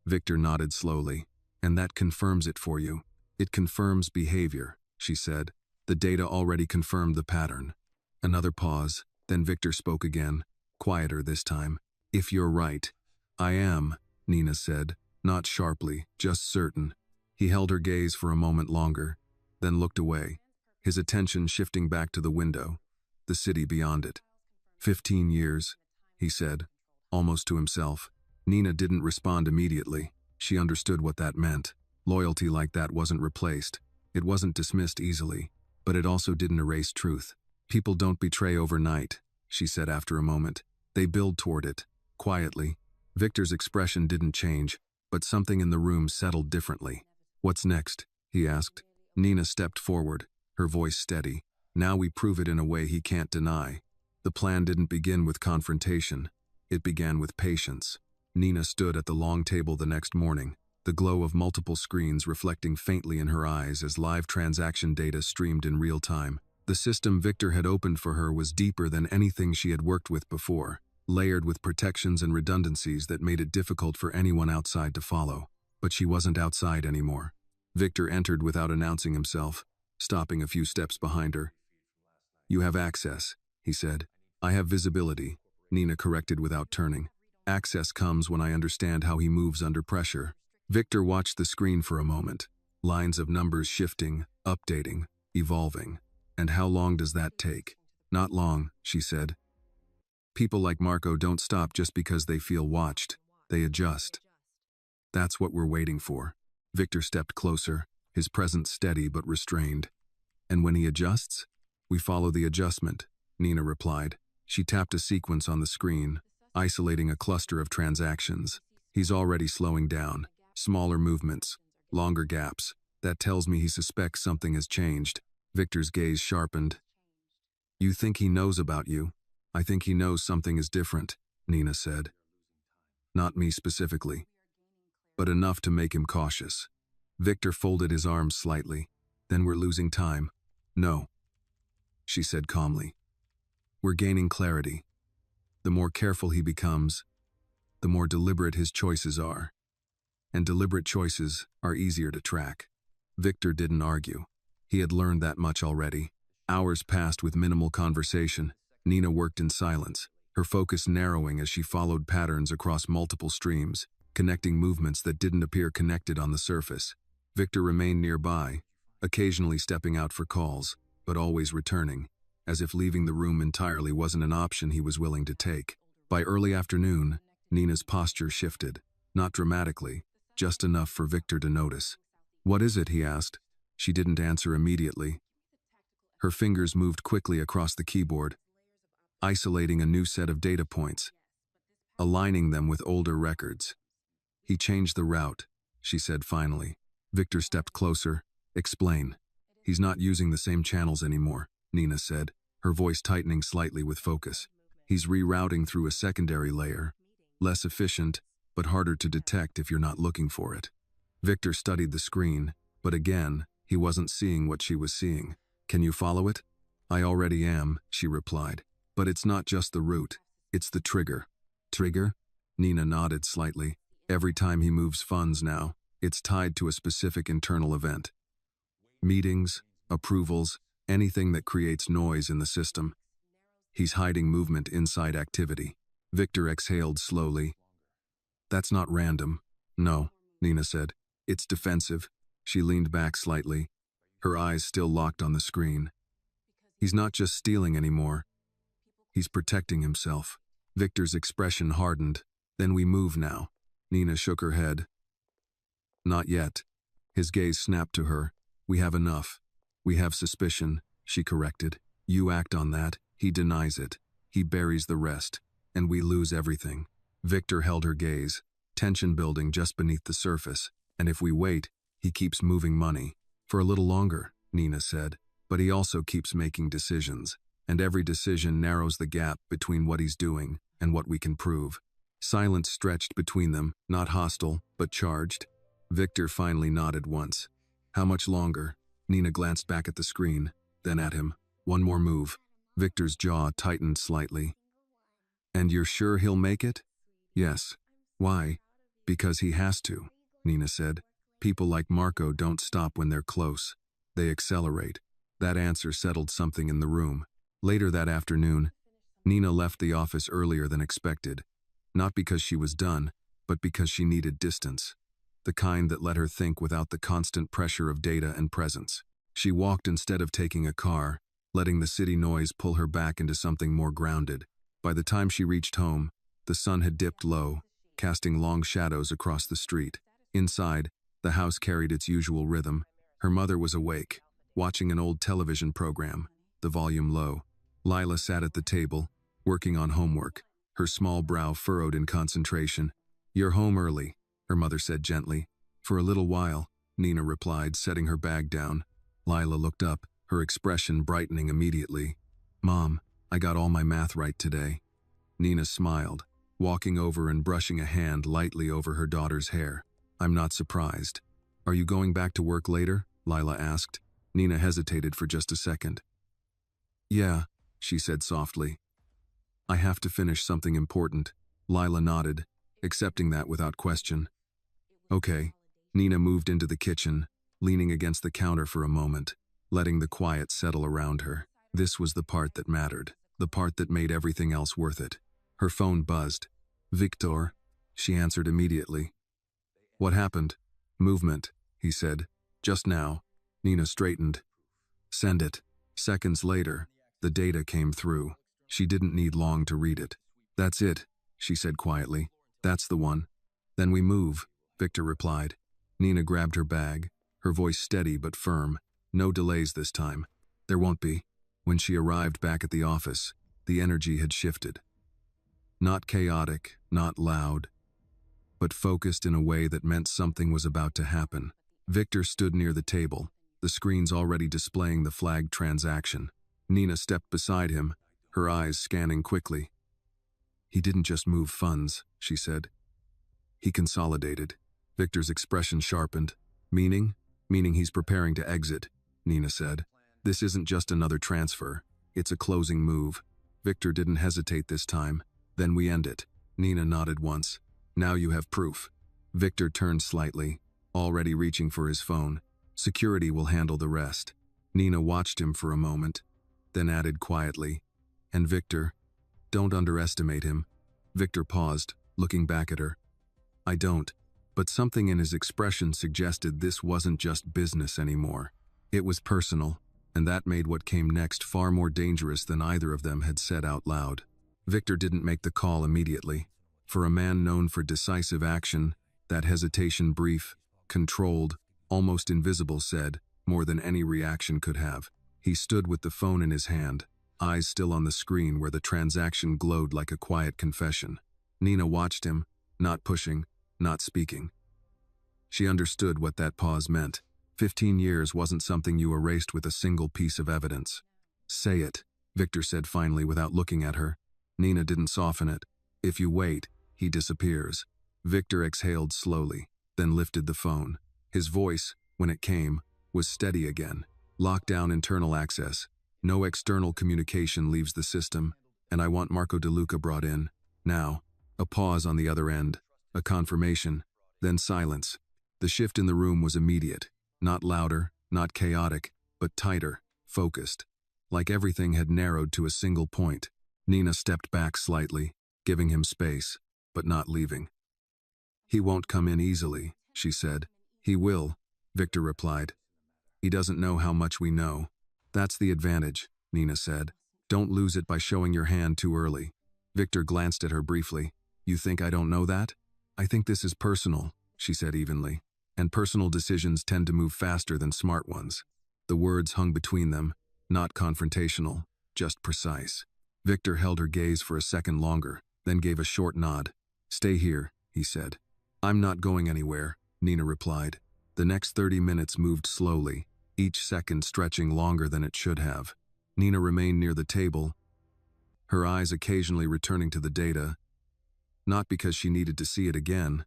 Victor nodded slowly. And that confirms it for you. It confirms behavior, she said. The data already confirmed the pattern. Another pause, then Victor spoke again, quieter this time. If you're right. I am, Nina said, not sharply, just certain. He held her gaze for a moment longer, then looked away, his attention shifting back to the window, the city beyond it. 15 years, he said, almost to himself. Nina didn't respond immediately. She understood what that meant. Loyalty like that wasn't replaced. It wasn't dismissed easily, but it also didn't erase truth. People don't betray overnight, she said after a moment. They build toward it, quietly. Victor's expression didn't change, but something in the room settled differently. What's next? He asked. Nina stepped forward, her voice steady. Now we prove it in a way he can't deny. The plan didn't begin with confrontation. It began with patience. Nina stood at the long table the next morning, the glow of multiple screens reflecting faintly in her eyes as live transaction data streamed in real time. The system Victor had opened for her was deeper than anything she had worked with before, layered with protections and redundancies that made it difficult for anyone outside to follow. But she wasn't outside anymore. Victor entered without announcing himself, stopping a few steps behind her. "You have access," he said. "I have visibility," Nina corrected without turning. "Access comes when I understand how he moves under pressure." Victor watched the screen for a moment, lines of numbers shifting, updating, evolving. "And how long does that take?" "Not long," she said. "People like Marco don't stop just because they feel watched. They adjust." "That's what we're waiting for." Victor stepped closer, his presence steady but restrained. "And when he adjusts, we follow the adjustment," Nina replied. She tapped a sequence on the screen, isolating a cluster of transactions. "He's already slowing down. Smaller movements, longer gaps. That tells me he suspects something has changed." Victor's gaze sharpened. "You think he knows about you?" "I think he knows something is different," Nina said. "Not me specifically, but enough to make him cautious." Victor folded his arms slightly. "Then we're losing time." "No," she said calmly. "We're gaining clarity. The more careful he becomes, the more deliberate his choices are. And deliberate choices are easier to track." Victor didn't argue. He had learned that much already. Hours passed with minimal conversation. Nina worked in silence, her focus narrowing as she followed patterns across multiple streams, connecting movements that didn't appear connected on the surface. Victor remained nearby, occasionally stepping out for calls, but always returning, as if leaving the room entirely wasn't an option he was willing to take. By early afternoon, Nina's posture shifted, not dramatically, just enough for Victor to notice. "What is it?" he asked. She didn't answer immediately. Her fingers moved quickly across the keyboard, isolating a new set of data points, aligning them with older records. "He changed the route," she said finally. Victor stepped closer. "Explain." "He's not using the same channels anymore," Nina said, her voice tightening slightly with focus. "He's rerouting through a secondary layer, less efficient, but harder to detect if you're not looking for it." Victor studied the screen, but again, he wasn't seeing what she was seeing. "Can you follow it?" "I already am," she replied. "But it's not just the route, it's the trigger." "Trigger?" Nina nodded slightly. "Every time he moves funds now, it's tied to a specific internal event. Meetings, approvals, anything that creates noise in the system. He's hiding movement inside activity." Victor exhaled slowly. "That's not random." "No," Nina said. "It's defensive." She leaned back slightly, her eyes still locked on the screen. "He's not just stealing anymore. He's protecting himself." Victor's expression hardened. "Then we move now." Nina shook her head. "Not yet." His gaze snapped to her. "We have enough. We have suspicion," she corrected. "You act on that, he denies it. He buries the rest, and we lose everything." Victor held her gaze, tension building just beneath the surface. "And if we wait, he keeps moving money." "For a little longer," Nina said, "but he also keeps making decisions, and every decision narrows the gap between what he's doing and what we can prove." Silence stretched between them, not hostile, but charged. Victor finally nodded once. "How much longer?" Nina glanced back at the screen, then at him. "One more move." Victor's jaw tightened slightly. "And you're sure he'll make it?" "Yes." "Why?" "Because he has to," Nina said. "People like Marco don't stop when they're close. They accelerate." That answer settled something in the room. Later that afternoon, Nina left the office earlier than expected. Not because she was done, but because she needed distance. The kind that let her think without the constant pressure of data and presence. She walked instead of taking a car, letting the city noise pull her back into something more grounded. By the time she reached home, the sun had dipped low, casting long shadows across the street. Inside, the house carried its usual rhythm. Her mother was awake, watching an old television program, the volume low. Lila sat at the table, working on homework, her small brow furrowed in concentration. "You're home early," her mother said gently. "For a little while," Nina replied, setting her bag down. Lila looked up, her expression brightening immediately. "Mom, I got all my math right today." Nina smiled, walking over and brushing a hand lightly over her daughter's hair. "I'm not surprised." "Are you going back to work later?" Lila asked. Nina hesitated for just a second. Yeah, she said softly. I have to finish something important. Lila nodded, accepting that without question. Okay. Nina moved into the kitchen, leaning against the counter for a moment, letting the quiet settle around her. This was the part that mattered, the part that made everything else worth it. Her phone buzzed. Victor, she answered immediately. What happened? Movement, he said. Just now. Nina straightened. Send it. Seconds later, the data came through. She didn't need long to read it. That's it, she said quietly. That's the one. Then we move, Victor replied. Nina grabbed her bag, her voice steady but firm. No delays this time. There won't be. When she arrived back at the office, the energy had shifted. Not chaotic, not loud, but focused in a way that meant something was about to happen. Victor stood near the table, the screens already displaying the flagged transaction. Nina stepped beside him, her eyes scanning quickly. He didn't just move funds, she said. He consolidated. Victor's expression sharpened. Meaning? Meaning he's preparing to exit, Nina said. This isn't just another transfer. It's a closing move. Victor didn't hesitate this time. Then we end it. Nina nodded once. Now you have proof. Victor turned slightly, already reaching for his phone. Security will handle the rest. Nina watched him for a moment, then added quietly, and Victor, don't underestimate him. Victor paused, looking back at her. I don't, but something in his expression suggested this wasn't just business anymore. It was personal, and that made what came next far more dangerous than either of them had said out loud. Victor didn't make the call immediately. For a man known for decisive action, that hesitation brief, controlled, almost invisible said, more than any reaction could have. He stood with the phone in his hand, eyes still on the screen where the transaction glowed like a quiet confession. Nina watched him, not pushing, not speaking. She understood what that pause meant. 15 years wasn't something you erased with a single piece of evidence. Say it, Victor said finally without looking at her. Nina didn't soften it. If you wait, he disappears. Victor exhaled slowly, then lifted the phone. His voice, when it came, was steady again. Lock down internal access. No external communication leaves the system, and I want Marco De Luca brought in. Now. A pause on the other end. A confirmation. Then silence. The shift in the room was immediate. Not louder, not chaotic, but tighter, focused. Like everything had narrowed to a single point. Nina stepped back slightly, giving him space, but not leaving. He won't come in easily, she said. He will, Victor replied. He doesn't know how much we know. That's the advantage, Nina said. Don't lose it by showing your hand too early. Victor glanced at her briefly. You think I don't know that? I think this is personal, she said evenly. And personal decisions tend to move faster than smart ones. The words hung between them, not confrontational, just precise. Victor held her gaze for a second longer, then gave a short nod. Stay here, he said. I'm not going anywhere, Nina replied. The next 30 minutes moved slowly, each second stretching longer than it should have. Nina remained near the table, her eyes occasionally returning to the data, not because she needed to see it again,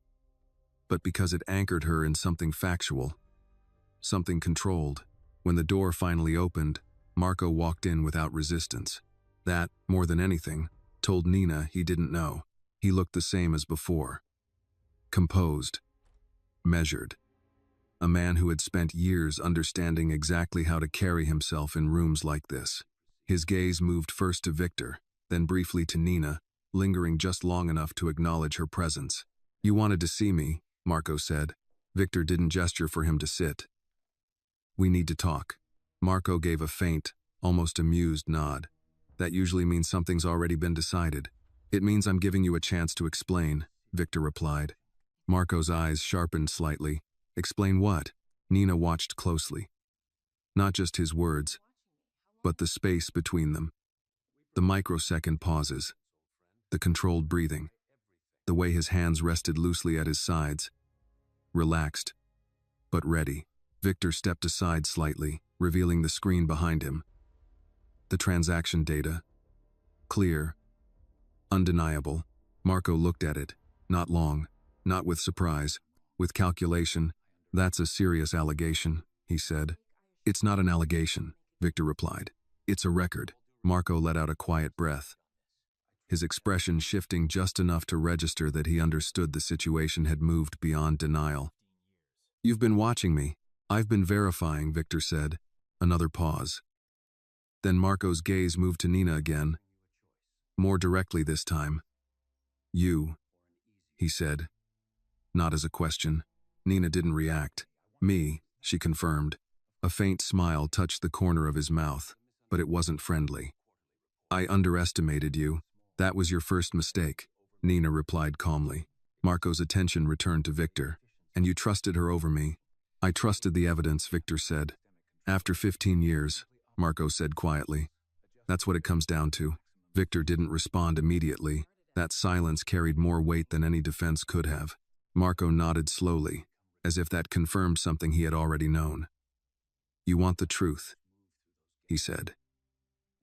but because it anchored her in something factual, something controlled. When the door finally opened, Marco walked in without resistance. That, more than anything, told Nina he didn't know. He looked the same as before. Composed. Measured. A man who had spent years understanding exactly how to carry himself in rooms like this. His gaze moved first to Victor, then briefly to Nina, lingering just long enough to acknowledge her presence. You wanted to see me, Marco said. Victor didn't gesture for him to sit. We need to talk. Marco gave a faint, almost amused nod. That usually means something's already been decided. It means I'm giving you a chance to explain, Victor replied. Marco's eyes sharpened slightly. Explain what? Nina watched closely. Not just his words, but the space between them. The microsecond pauses. The controlled breathing. The way his hands rested loosely at his sides. Relaxed, but ready. Victor stepped aside slightly, revealing the screen behind him. The transaction data. Clear. Undeniable. Marco looked at it. Not long. Not with surprise. With calculation. That's a serious allegation, he said. It's not an allegation, Victor replied. It's a record. Marco let out a quiet breath, his expression shifting just enough to register that he understood the situation had moved beyond denial. "You've been watching me. I've been verifying," Victor said. Another pause. Then Marco's gaze moved to Nina again, more directly this time. "You," he said, not as a question. Nina didn't react. "Me," she confirmed. A faint smile touched the corner of his mouth, but it wasn't friendly. "I underestimated you. That was your first mistake," Nina replied calmly. Marco's attention returned to Victor. "And you trusted her over me." "I trusted the evidence," Victor said. "After 15 years, Marco said quietly. "That's what it comes down to." Victor didn't respond immediately. That silence carried more weight than any defense could have. Marco nodded slowly, as if that confirmed something he had already known. "You want the truth," he said.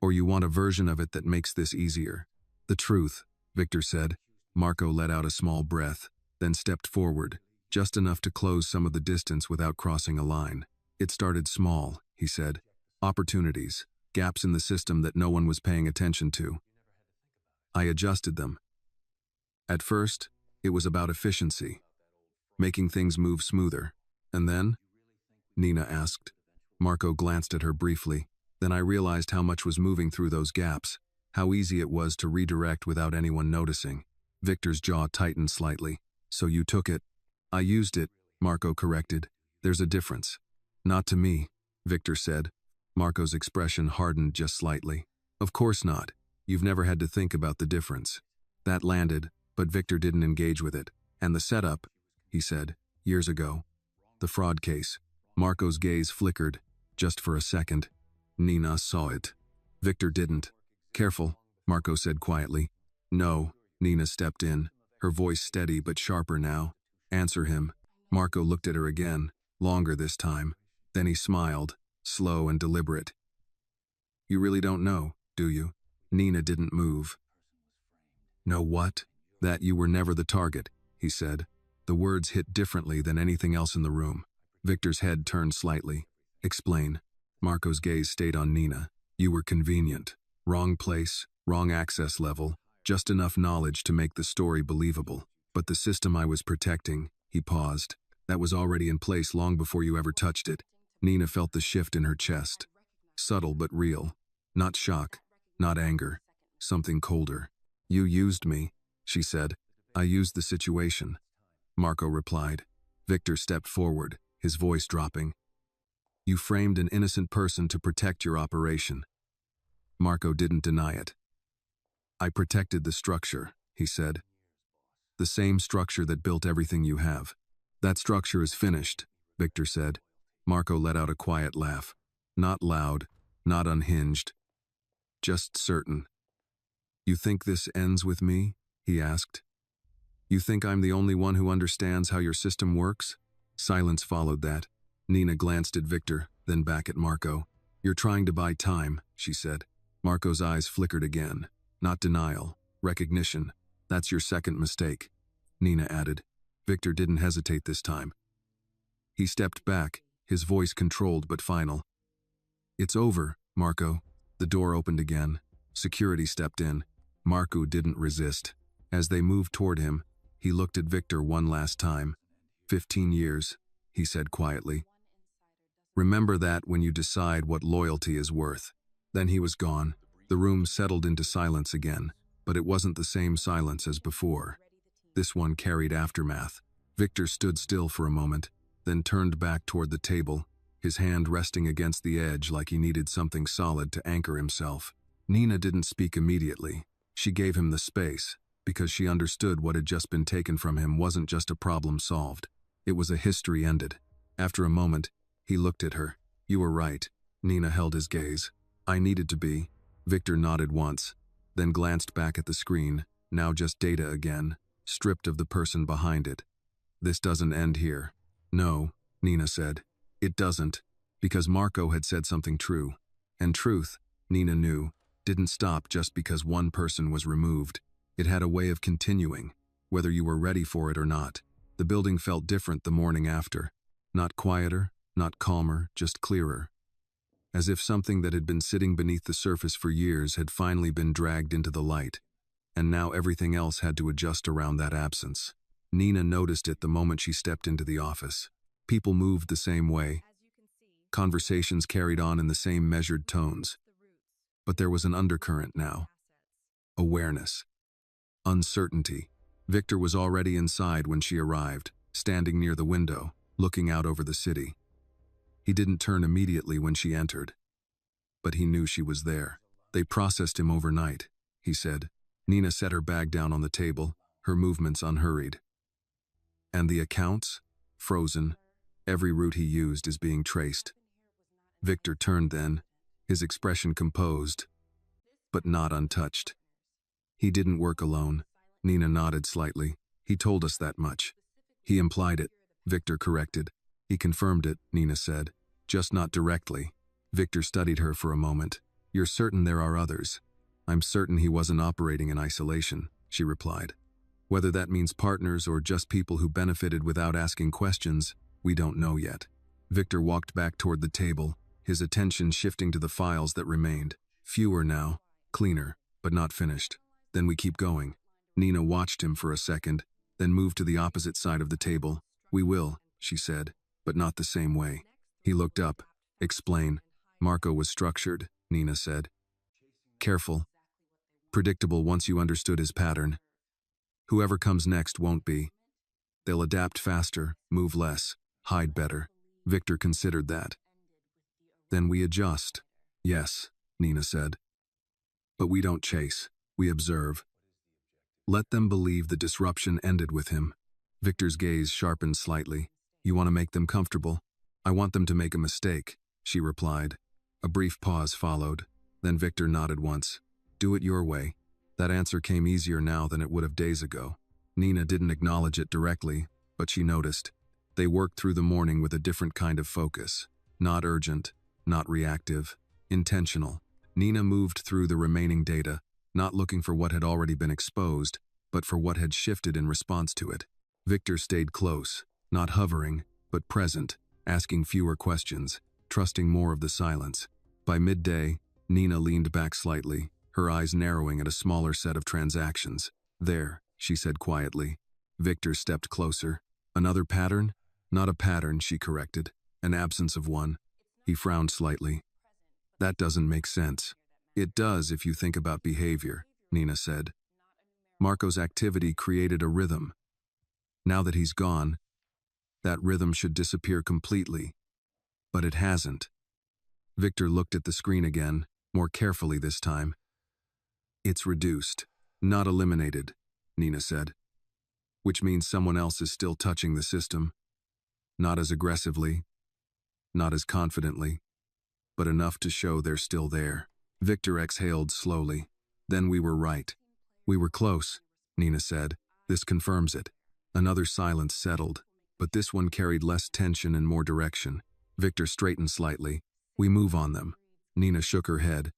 "Or you want a version of it that makes this easier?" "The truth," Victor said. Marco let out a small breath, then stepped forward, just enough to close some of the distance without crossing a line. "It started small," he said. "Opportunities, gaps in the system that no one was paying attention to. I adjusted them. At first, it was about efficiency, making things move smoother. And then?" Nina asked. Marco glanced at her briefly. "Then I realized how much was moving through those gaps, how easy it was to redirect without anyone noticing." Victor's jaw tightened slightly. "So you took it?" "I used it," Marco corrected. "There's a difference." "Not to me," Victor said. Marco's expression hardened just slightly. "Of course not. You've never had to think about the difference." That landed, but Victor didn't engage with it. "And the setup," he said, "years ago. The fraud case." Marco's gaze flickered, just for a second. Nina saw it. Victor didn't. "Careful," Marco said quietly. "No," Nina stepped in, her voice steady but sharper now. "Answer him." Marco looked at her again, longer this time. Then he smiled, slow and deliberate. "You really don't know, do you?" Nina didn't move. "Know what?" "That you were never the target," he said. The words hit differently than anything else in the room. Victor's head turned slightly. "Explain." Marco's gaze stayed on Nina. "You were convenient. Wrong place, wrong access level, just enough knowledge to make the story believable. But the system I was protecting," he paused, "that was already in place long before you ever touched it." Nina felt the shift in her chest. Subtle but real. Not shock, not anger, something colder. "You used me," she said. "I used the situation," Marco replied. Victor stepped forward, his voice dropping. "You framed an innocent person to protect your operation." Marco didn't deny it. "I protected the structure," he said. "The same structure that built everything you have." "That structure is finished," Victor said. Marco let out a quiet laugh. Not loud, not unhinged, just certain. "You think this ends with me?" he asked. "You think I'm the only one who understands how your system works?" Silence followed that. Nina glanced at Victor, then back at Marco. "You're trying to buy time," she said. Marco's eyes flickered again. Not denial, recognition. "That's your second mistake," Nina added. Victor didn't hesitate this time. He stepped back, his voice controlled but final. "It's over, Marco." The door opened again. Security stepped in. Marco didn't resist. As they moved toward him, he looked at Victor one last time. 15 years, he said quietly. "Remember that when you decide what loyalty is worth." Then he was gone. The room settled into silence again, but it wasn't the same silence as before. This one carried aftermath. Victor stood still for a moment, then turned back toward the table, his hand resting against the edge like he needed something solid to anchor himself. Nina didn't speak immediately. She gave him the space, because she understood what had just been taken from him wasn't just a problem solved. It was a history ended. After a moment, he looked at her. "You were right." Nina held his gaze. "I needed to be." Victor nodded once, then glanced back at the screen, now just data again, stripped of the person behind it. "This doesn't end here." "No," Nina said. "It doesn't," because Marco had said something true. And truth, Nina knew, didn't stop just because one person was removed. It had a way of continuing, whether you were ready for it or not. The building felt different the morning after. Not quieter, not calmer, just clearer. as if something that had been sitting beneath the surface for years had finally been dragged into the light, and now everything else had to adjust around that absence. Nina noticed it the moment she stepped into the office. People moved the same way. Conversations carried on in the same measured tones. But there was an undercurrent now. Awareness. Uncertainty. Victor was already inside when she arrived, standing near the window, looking out over the city. He didn't turn immediately when she entered. But he knew she was there. They processed him overnight, he said. Nina set her bag down on the table, her movements unhurried. And the accounts? Frozen. Every route he used is being traced. Victor turned then, his expression composed, but not untouched. He didn't work alone. Nina nodded slightly. He told us that much. He implied it, Victor corrected. He confirmed it, Nina said, just not directly. Victor studied her for a moment. You're certain there are others? I'm certain he wasn't operating in isolation, she replied. Whether that means partners or just people who benefited without asking questions, we don't know yet. Victor walked back toward the table, his attention shifting to the files that remained. Fewer now, cleaner, but not finished. Then we keep going. Nina watched him for a second, then moved to the opposite side of the table. We will, she said, but not the same way. He looked up. Explain. Marco was structured, Nina said. Careful. Predictable once you understood his pattern. Whoever comes next won't be. They'll adapt faster, move less, hide better. Victor considered that. Then we adjust. Yes, Nina said. But we don't chase, we observe. Let them believe the disruption ended with him. Victor's gaze sharpened slightly. You want to make them comfortable? I want them to make a mistake, she replied. A brief pause followed. Then Victor nodded once. Do it your way. That answer came easier now than it would have days ago. Nina didn't acknowledge it directly, but she noticed. They worked through the morning with a different kind of focus. Not urgent, not reactive, intentional. Nina moved through the remaining data, not looking for what had already been exposed, but for what had shifted in response to it. Victor stayed close, not hovering, but present, asking fewer questions, trusting more of the silence. By midday, Nina leaned back slightly, her eyes narrowing at a smaller set of transactions. There, she said quietly. Victor stepped closer. Another pattern? Not a pattern, she corrected. An absence of one. He frowned slightly. That doesn't make sense. It does if you think about behavior, Nina said. Marco's activity created a rhythm. Now that he's gone, that rhythm should disappear completely. But it hasn't. Victor looked at the screen again, more carefully this time. It's reduced, not eliminated, Nina said. Which means someone else is still touching the system. Not as aggressively, not as confidently, but enough to show they're still there. Victor exhaled slowly. Then we were right. We were close, Nina said. This confirms it. Another silence settled, but this one carried less tension and more direction. Victor straightened slightly. We move on them. Nina shook her head.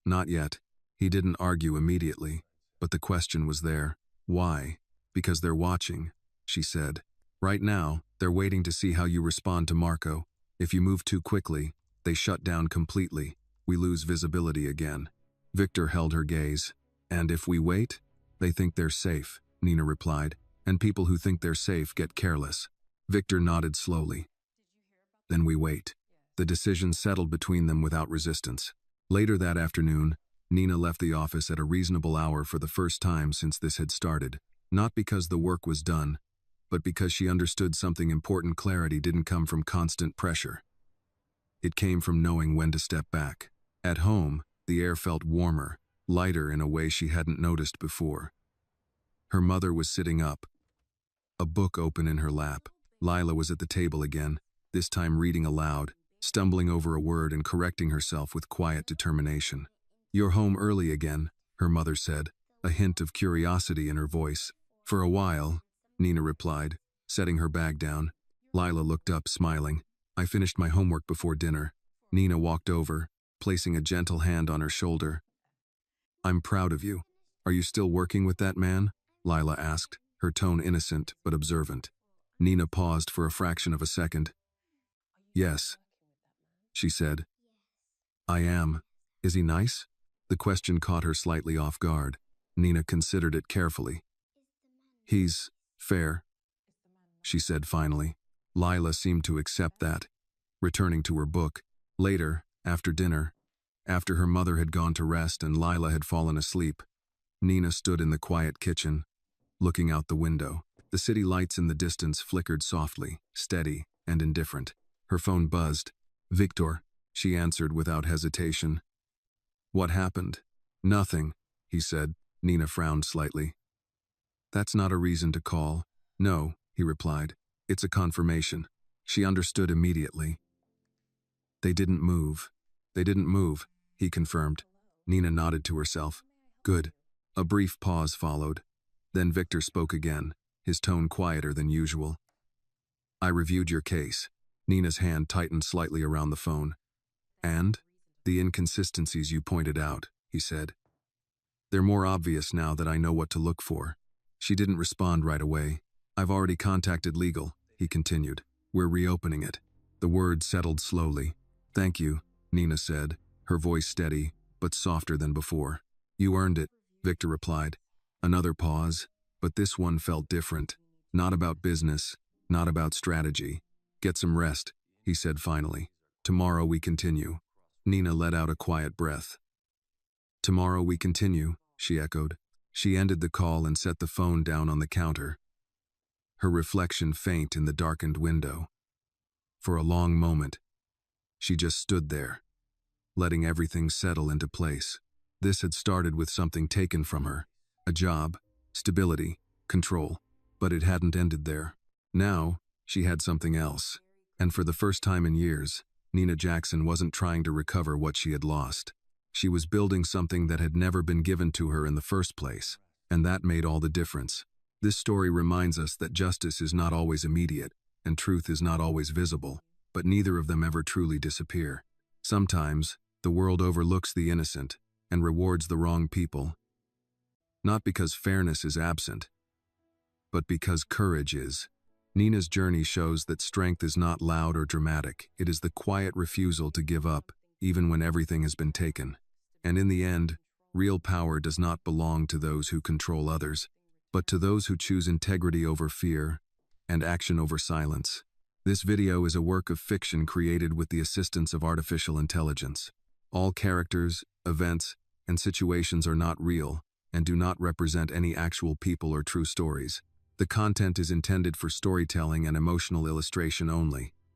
Not yet. He didn't argue immediately, but the question was there. Why? Because they're watching, she said. Right now, they're waiting to see how you respond to Marco. If you move too quickly, they shut down completely. We lose visibility again. Victor held her gaze. And if we wait, they think they're safe, Nina replied. And people who think they're safe get careless. Victor nodded slowly. Then we wait. The decision settled between them without resistance. Later that afternoon, Nina left the office at a reasonable hour for the first time since this had started. Not because the work was done, but because she understood something important. Clarity didn't come from constant pressure. It came from knowing when to step back. At home, the air felt warmer, lighter in a way she hadn't noticed before. Her mother was sitting up, a book open in her lap. Lila was at the table again, this time reading aloud, stumbling over a word and correcting herself with quiet determination. You're home early again, her mother said, a hint of curiosity in her voice. For a while, Nina replied, setting her bag down. Lila looked up, smiling. I finished my homework before dinner. Nina walked over, placing a gentle hand on her shoulder. I'm proud of you. Are you still working with that man? Lila asked, her tone innocent but observant. Nina paused for a fraction of a second. Yes, she said. I am. Is he nice? The question caught her slightly off guard. Nina considered it carefully. He's fair, she said finally. Lila seemed to accept that, returning to her book. Later, after dinner, after her mother had gone to rest and Lila had fallen asleep, Nina stood in the quiet kitchen, looking out the window. The city lights in the distance flickered softly, steady, and indifferent. Her phone buzzed. Victor, she answered without hesitation. What happened? Nothing, he said. Nina frowned slightly. That's not a reason to call. No, he replied. It's a confirmation. She understood immediately. They didn't move. They didn't move, he confirmed. Nina nodded to herself. Good. A brief pause followed. Then Victor spoke again, his tone quieter than usual. I reviewed your case. Nina's hand tightened slightly around the phone. And? The inconsistencies you pointed out, he said. They're more obvious now that I know what to look for. She didn't respond right away. I've already contacted legal, he continued. We're reopening it. The words settled slowly. Thank you, Nina said, her voice steady, but softer than before. You earned it, Victor replied. Another pause, but this one felt different. Not about business, not about strategy. Get some rest, he said finally. Tomorrow we continue. Nina let out a quiet breath. Tomorrow we continue, she echoed. She ended the call and set the phone down on the counter, her reflection faint in the darkened window. For a long moment, she just stood there, letting everything settle into place. This had started with something taken from her, a job, stability, control, but it hadn't ended there. Now, she had something else, and for the first time in years, Nina Jackson wasn't trying to recover what she had lost. She was building something that had never been given to her in the first place, and that made all the difference. This story reminds us that justice is not always immediate, and truth is not always visible, but neither of them ever truly disappear. Sometimes, the world overlooks the innocent and rewards the wrong people. Not because fairness is absent, but because courage is. Nina's journey shows that strength is not loud or dramatic. It is the quiet refusal to give up, even when everything has been taken. And in the end, real power does not belong to those who control others, but to those who choose integrity over fear and action over silence. This video is a work of fiction created with the assistance of artificial intelligence. All characters, events, and situations are not real and do not represent any actual people or true stories. The content is intended for storytelling and emotional illustration only.